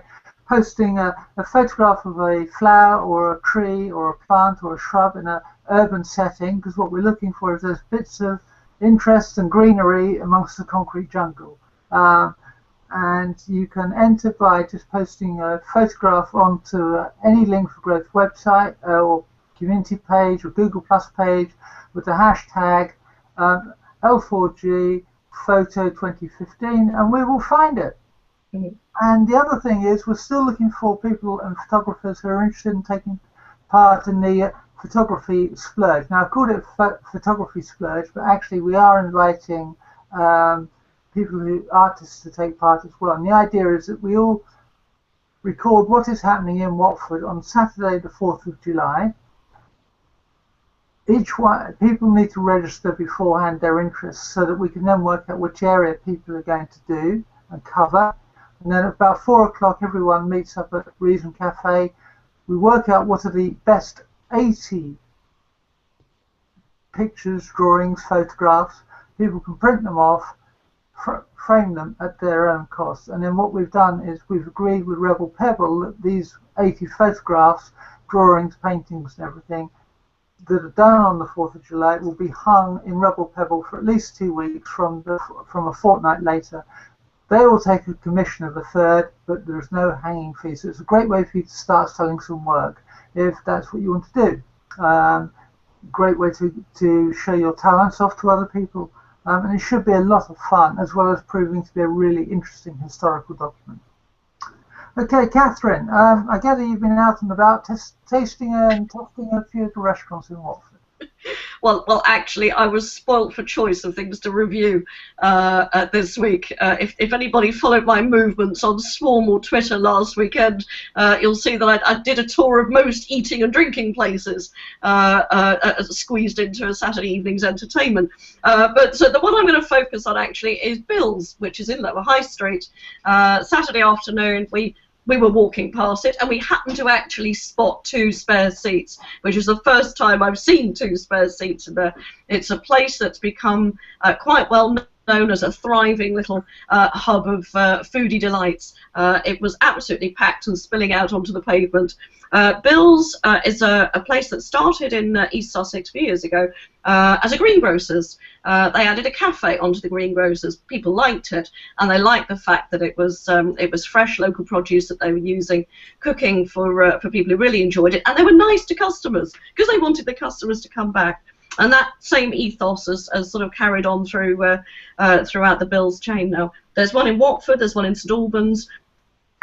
posting a photograph of a flower or a tree or a plant or a shrub in an urban setting, because what we're looking for is those bits of interest and greenery amongst the concrete jungle. And you can enter by just posting a photograph onto any Link for Growth website or community page or Google Plus page with the hashtag L4G photo 2015, and we will find it. Mm-hmm. And the other thing is, we're still looking for people and photographers who are interested in taking part in the photography splurge. Now, I called it photography splurge, but actually we are inviting artists to take part as well. And the idea is that we all record what is happening in Watford on Saturday the 4th of July. People need to register beforehand their interests so that we can then work out which area people are going to do and cover. And then at about 4 o'clock everyone meets up at Reason Cafe. We work out what are the best 80 pictures, drawings, photographs. People can print them off, frame them at their own cost. And then what we've done is we've agreed with Rebel Pebble that these 80 photographs, drawings, paintings and everything that are done on the 4th of July will be hung in Rebel Pebble for at least 2 weeks from a fortnight later. They will take a commission of a third, but there's no hanging fee. So it's a great way for you to start selling some work if that's what you want to do. Great way to show your talents off to other people. And it should be a lot of fun, as well as proving to be a really interesting historical document. Okay, Catherine, I gather you've been out and about tasting and testing a few of the restaurants in Watford. Well, actually, I was spoilt for choice of things to review this week. If anybody followed my movements on Swarm or Twitter last weekend, you'll see that I did a tour of most eating and drinking places squeezed into a Saturday evening's entertainment. So the one I'm going to focus on actually is Bill's, which is in Lower High Street. Saturday afternoon, we were walking past it, and we happened to actually spot 2 spare seats, which is the first time I've seen 2 spare seats in there. It's a place that's become quite well known as a thriving little hub of foodie delights. It was absolutely packed and spilling out onto the pavement. Bill's is a place that started in East Sussex a few years ago as a greengrocer's. They added a cafe onto the greengrocers. People liked it, and they liked the fact that it was fresh local produce that they were using, cooking for people who really enjoyed it, and they were nice to customers because they wanted the customers to come back. And that same ethos has sort of carried on through throughout the Bill's chain now. There's one in Watford, there's one in St Albans.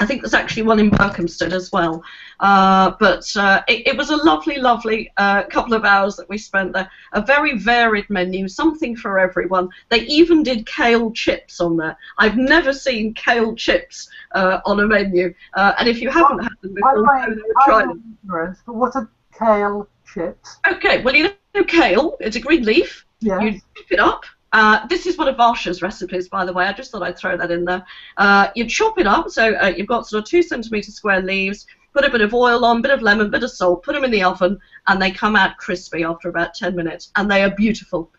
I think there's actually one in Berkhamsted as well. But it was a lovely, lovely couple of hours that we spent there. A very varied menu, something for everyone. They even did kale chips on there. I've never seen kale chips on a menu. And if you haven't had them before, try them. But what are kale chips? Okay, well, you know kale, it's a green leaf. Yes. You chop it up. This is one of Varsha's recipes, by the way. I just thought I'd throw that in there. You chop it up, so you've got sort of 2 centimetre square leaves, put a bit of oil on, bit of lemon, bit of salt, put them in the oven, and they come out crispy after about 10 minutes, and they are beautiful.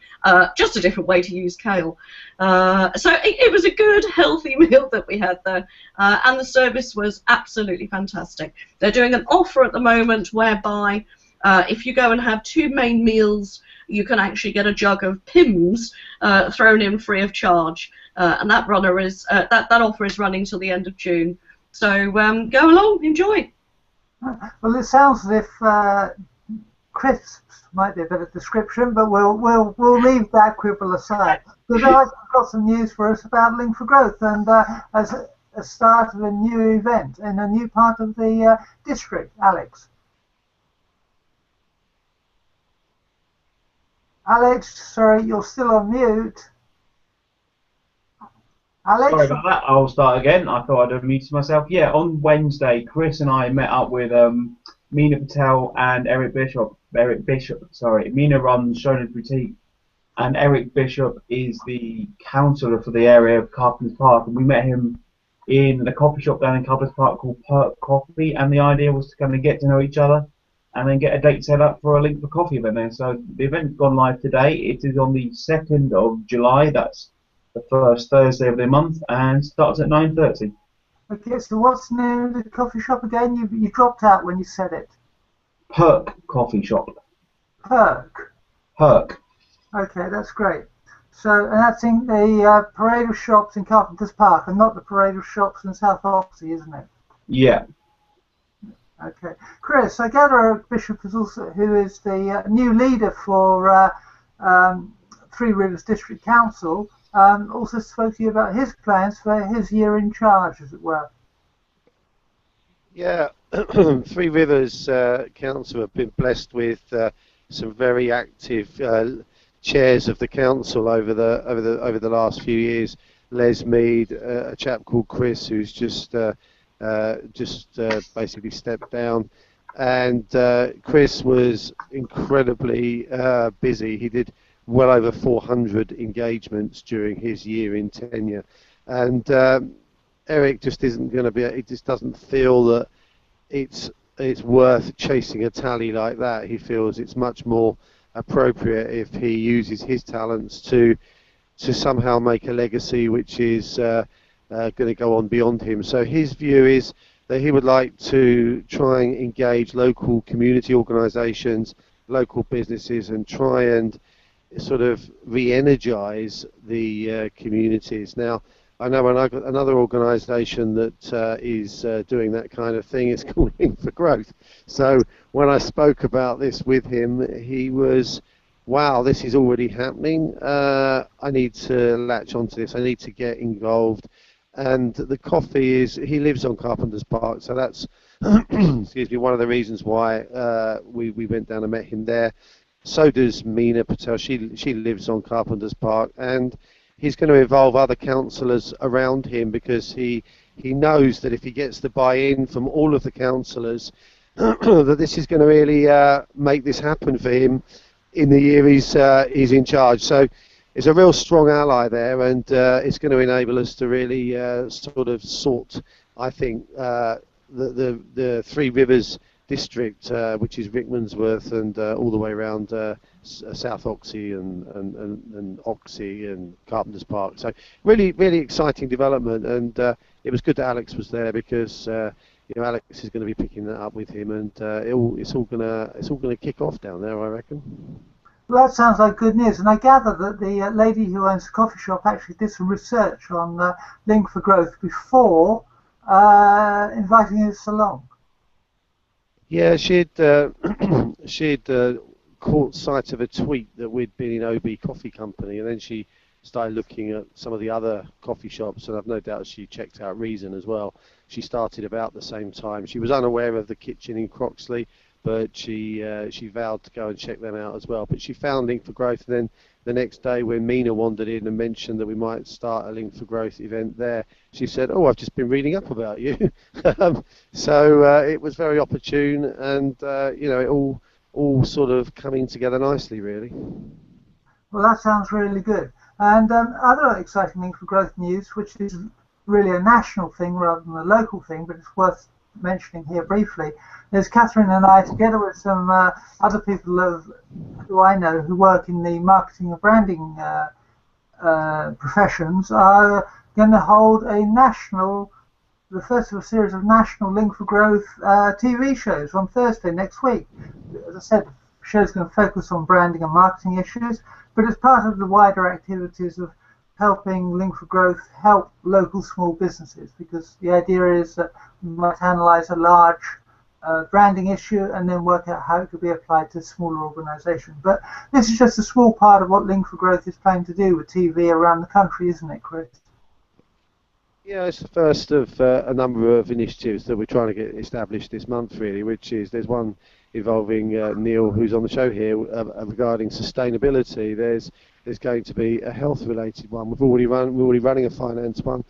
Just a different way to use kale. So it was a good, healthy meal that we had there, and the service was absolutely fantastic. They're doing an offer at the moment whereby if you go and have 2 main meals, you can actually get a jug of Pimm's thrown in free of charge, and that offer is running till the end of June. So go along, enjoy. Well, it sounds as if crisps might be a better description, but we'll leave that quibble aside. Because I've got some news for us about Link for Growth, and as a start of a new event in a new part of the district. Alex. Alex, sorry, you're still on mute. Alex? Sorry about that. I'll start again. I thought I'd unmuted myself. Yeah, on Wednesday, Chris and I met up with Meena Patel and Eric Bishop. Meena runs Shonen Boutique, and Eric Bishop is the councillor for the area of Carpenter's Park. And we met him in the coffee shop down in Carpenter's Park called Perk Coffee, and the idea was to kind of get to know each other and then get a date set up for a Link for Coffee event there. So the event's gone live today. It is on the 2nd of July. That's the first Thursday of the month, and starts at 9:30. Okay, so what's the name of the coffee shop again? You dropped out when you said it. Perk Coffee Shop. Perk? Perk. Okay, that's great. So, and that's in the parade of shops in Carpenter's Park, and not the parade of shops in South Oxley, isn't it? Yeah. Okay, Chris, I gather Bishop is also, who is the new leader for Three Rivers District Council, also spoke to you about his plans for his year in charge, as it were. Yeah, Three Rivers Council have been blessed with some very active chairs of the council over the last few years. Les Mead, a chap called Chris, who's just basically stepped down, and Chris was incredibly busy. He did well over 400 engagements during his year in tenure, and Eric just isn't going to be. He just doesn't feel that it's worth chasing a tally like that. He feels it's much more appropriate if he uses his talents to somehow make a legacy which is going to go on beyond him. So his view is that he would like to try and engage local community organisations, local businesses, and try and sort of re-energise the communities. Now, I know another organisation that is doing that kind of thing is called Link for Growth. So when I spoke about this with him, he was, wow, this is already happening. I need to latch onto this. I need to get involved. And the coffee is, he lives on Carpenter's Park, so that's excuse me, one of the reasons why we went down and met him there. So does Meena Patel. She lives on Carpenter's Park, and he's going to involve other councillors around him because he knows that if he gets the buy-in from all of the councillors, that this is going to really make this happen for him in the year he's in charge. So it's a real strong ally there, and it's going to enable us to really sort of sort, I think, the Three Rivers district, which is Rickmansworth and all the way around South Oxley and Oxley and Carpenter's Park. So really exciting development, and it was good that Alex was there because Alex is going to be picking that up with him, and it's all gonna kick off down there, I reckon. Well, that sounds like good news, and I gather that the lady who owns the coffee shop actually did some research on Link for Growth before inviting us along. Yeah, she'd caught sight of a tweet that we'd been in OB Coffee Company, and then she started looking at some of the other coffee shops, and I've no doubt she checked out Reason as well. She started about the same time. She was unaware of the kitchen in Croxley, but she vowed to go and check them out as well. But she found Link for Growth, and then the next day when Mina wandered in and mentioned that we might start a Link for Growth event there, she said, "Oh, I've just been reading up about you." So it was very opportune, and it all sort of coming together nicely, really. Well, that sounds really good. And other exciting Link for Growth news, which is really a national thing rather than a local thing, but it's worth mentioning here briefly, is Catherine and I, together with some other people who I know who work in the marketing and branding professions, are going to hold the first of a series of national Link for Growth TV shows on Thursday next week. As I said, the show's going to focus on branding and marketing issues, but as part of the wider activities of helping Link for Growth help local small businesses, because the idea is that we might analyse a large branding issue and then work out how it could be applied to smaller organisations. But this is just a small part of what Link for Growth is planning to do with TV around the country, isn't it, Chris? Yeah, it's the first of a number of initiatives that we're trying to get established this month, really, which is there's one involving Neal, who's on the show here, regarding sustainability. There's going to be a health-related one. We're already running a finance one.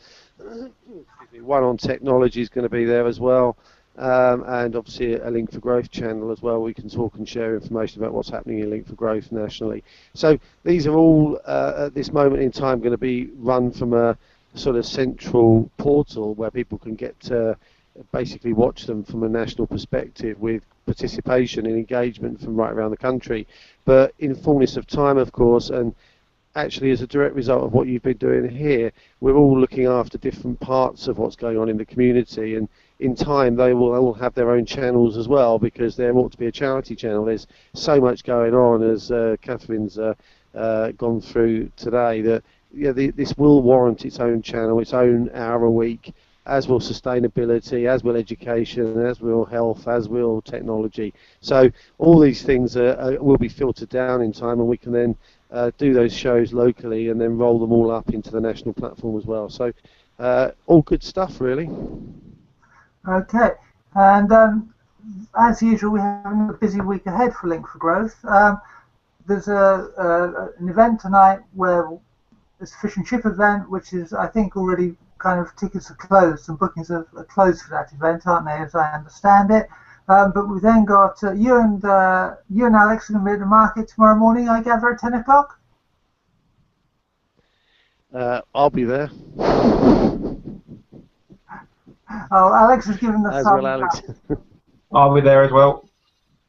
One on technology is going to be there as well, and obviously a Link for Growth channel as well. We can talk and share information about what's happening in Link for Growth nationally. So these are all at this moment in time going to be run from a sort of central portal where people can get to basically watch them from a national perspective, with participation and engagement from right around the country, but in fullness of time, of course, and actually as a direct result of what you've been doing here, we're all looking after different parts of what's going on in the community, and in time they will all have their own channels as well, because there ought to be a charity channel. There's so much going on, as Catherine's gone through today, that this will warrant its own channel, its own hour a week, as will sustainability, as will education, as will health, as will technology. So all these things will be filtered down in time, and we can then do those shows locally and then roll them all up into the national platform as well. So all good stuff, really. Okay, and as usual, we have a busy week ahead for Link for Growth. There's an event tonight where it's a fish and chip event, which is, I think, already kind of tickets are closed and bookings are closed for that event, aren't they, as I understand it. But we then got you and Alex are going to be at the market tomorrow morning, I gather, at 10 o'clock? I'll be there. Oh, Alex has given the as thumbs well, Alex. I'll be there as well.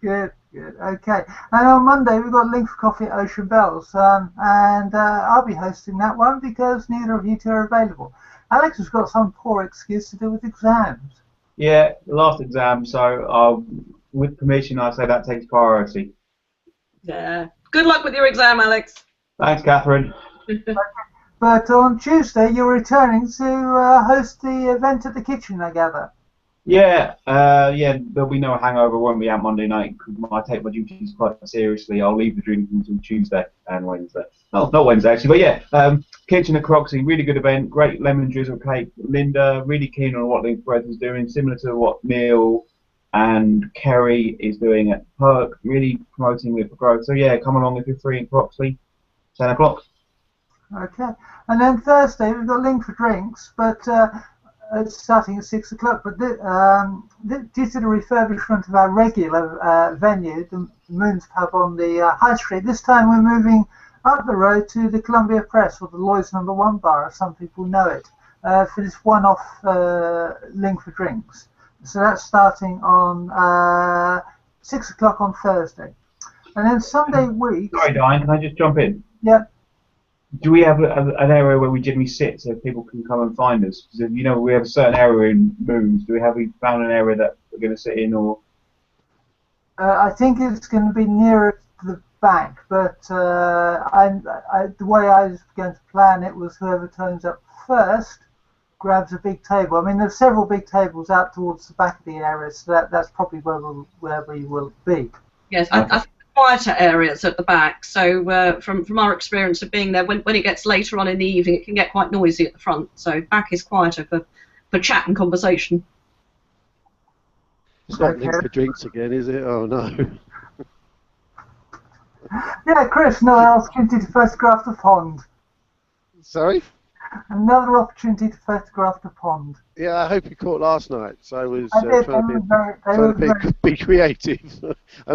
Good, okay. And on Monday we've got Link for Coffee at Ocean Bells, and I'll be hosting that one because neither of you two are available. Alex has got some poor excuse to do with exams. Yeah, the last exam, so with permission I say that takes priority. Yeah. Good luck with your exam, Alex. Thanks, Catherine. But on Tuesday you're returning to host the event at the kitchen, I gather. Yeah, there'll be no hangover, won't be out Monday night. I take my duties quite seriously. I'll leave the drinking until Tuesday and Wednesday. Oh, not Wednesday actually, but yeah. Kitchen at Croxley, really good event, great lemon drizzle cake. Linda, really keen on what Link for Growth is doing, similar to what Neal and Kerry is doing at Perk, really promoting Link for Growth. So yeah, come along if you're free in Croxley, 10 o'clock. Okay, and then Thursday we've got Link for Drinks, but it's starting at 6 o'clock. But due to the refurbishment of our regular venue, the Moon's Pub on the High Street, this time we're moving up the road to the Columbia Press, or the Lloyd's No. 1 bar, as some people know it, for this one-off Link for Drinks. So that's starting on 6 o'clock on Thursday. And then Sunday week. Sorry, Diane, can I just jump in? Yeah. Do we have an area where we generally sit so people can come and find us? Because if, you know, we have a certain area in Moons. We found an area that we're going to sit in, or? I think it's going to be nearer to the back, but the way I was going to plan it was whoever turns up first grabs a big table. I mean, there's several big tables out towards the back of the area, so that's probably where we will be. Yes, I think the quieter areas at the back. So from our experience of being there, when it gets later on in the evening, it can get quite noisy at the front. So back is quieter for chat and conversation. It's not linked for drinks again, is it? Oh no. Yeah, Chris, another opportunity to photograph the pond. Sorry? Another opportunity to photograph the pond. Yeah, I hope you caught last night. So I was trying to be creative. I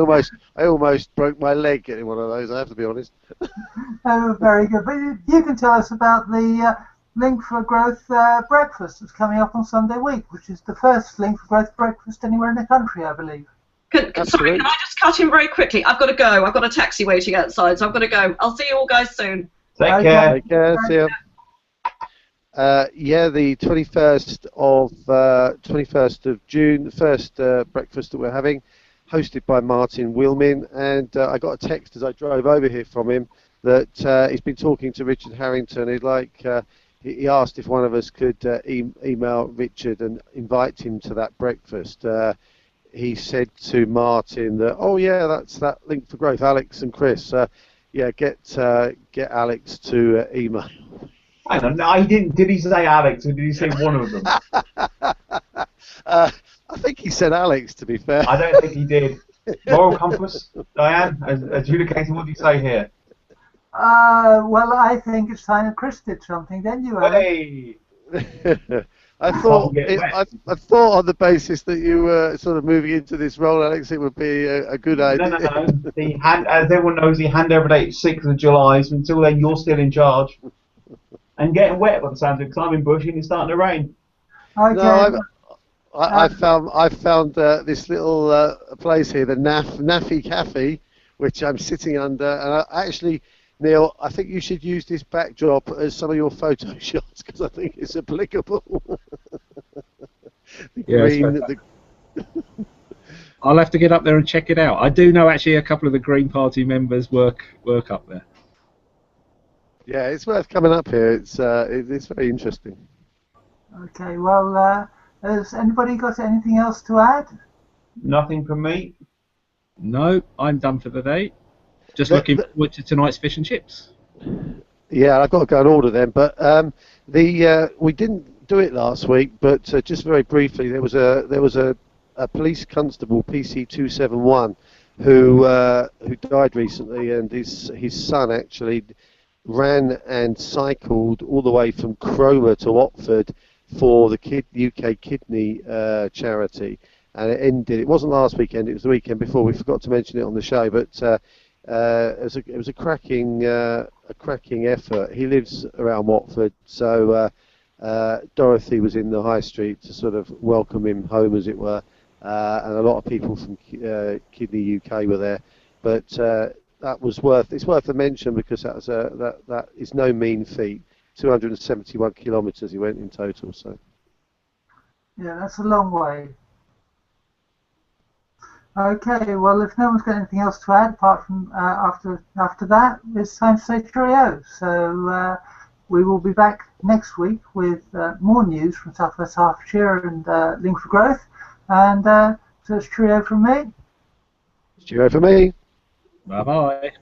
almost broke my leg getting one of those, I have to be honest. Oh, very good. But you can tell us about the Link for Growth breakfast that's coming up on Sunday week, which is the first Link for Growth breakfast anywhere in the country, I believe. Sorry, can I just cut in very quickly? I've got to go. I've got a taxi waiting outside, so I've got to go. I'll see you all guys soon. Take care. Take care. See you. Yeah, the 21st of June, the first breakfast that we're having, hosted by Martin Wilmin, and I got a text as I drove over here from him that he's been talking to Richard Harrington. He asked if one of us could email Richard and invite him to that breakfast. He said to Martin that, oh yeah, that's that Link for Growth, Alex and Chris. Yeah, get Alex to email. Hang on, no, he didn't. Did he say Alex, or did he say one of them? I think he said Alex, to be fair. I don't think he did. Moral compass, Diane, adjudicating, what do you say here? Well, I think it's time that Chris did something, then you, Alex. Hey! I thought on the basis that you were sort of moving into this role, Alex, it would be a good idea. No. As everyone knows, the handover date is 6th of July, so until then you're still in charge. And getting wet by the sounds of it, climbing bush and it's starting to rain. Okay. No, I found this little place here, the Naffy Cafe, which I'm sitting under, and actually, Neal, I think you should use this backdrop as some of your photo shots because I think it's applicable. I'll have to get up there and check it out. I do know actually a couple of the Green Party members work up there. Yeah, it's worth coming up here. It's very interesting. Okay, well, has anybody got anything else to add? Nothing from me. No, I'm done for the day. Just looking forward to tonight's fish and chips. Yeah, I've got to go and order them. But we didn't do it last week. But just very briefly, there was a police constable, PC 271, who died recently, and his son actually ran and cycled all the way from Cromer to Watford for the UK Kidney charity, and it wasn't last weekend, it was the weekend before. We forgot to mention it on the show, but it was a cracking effort. He lives around Watford, so Dorothy was in the high street to sort of welcome him home, as it were, and a lot of people from Kidney UK were there, but it's worth a mention because that is no mean feat. 271 kilometres he went in total. So yeah, that's a long way. Okay, well, if no one's got anything else to add apart from after that, it's time to say cheerio. So we will be back next week with more news from South West Hertfordshire and Link for Growth. And so it's cheerio from me. Cheerio for me. Bye bye.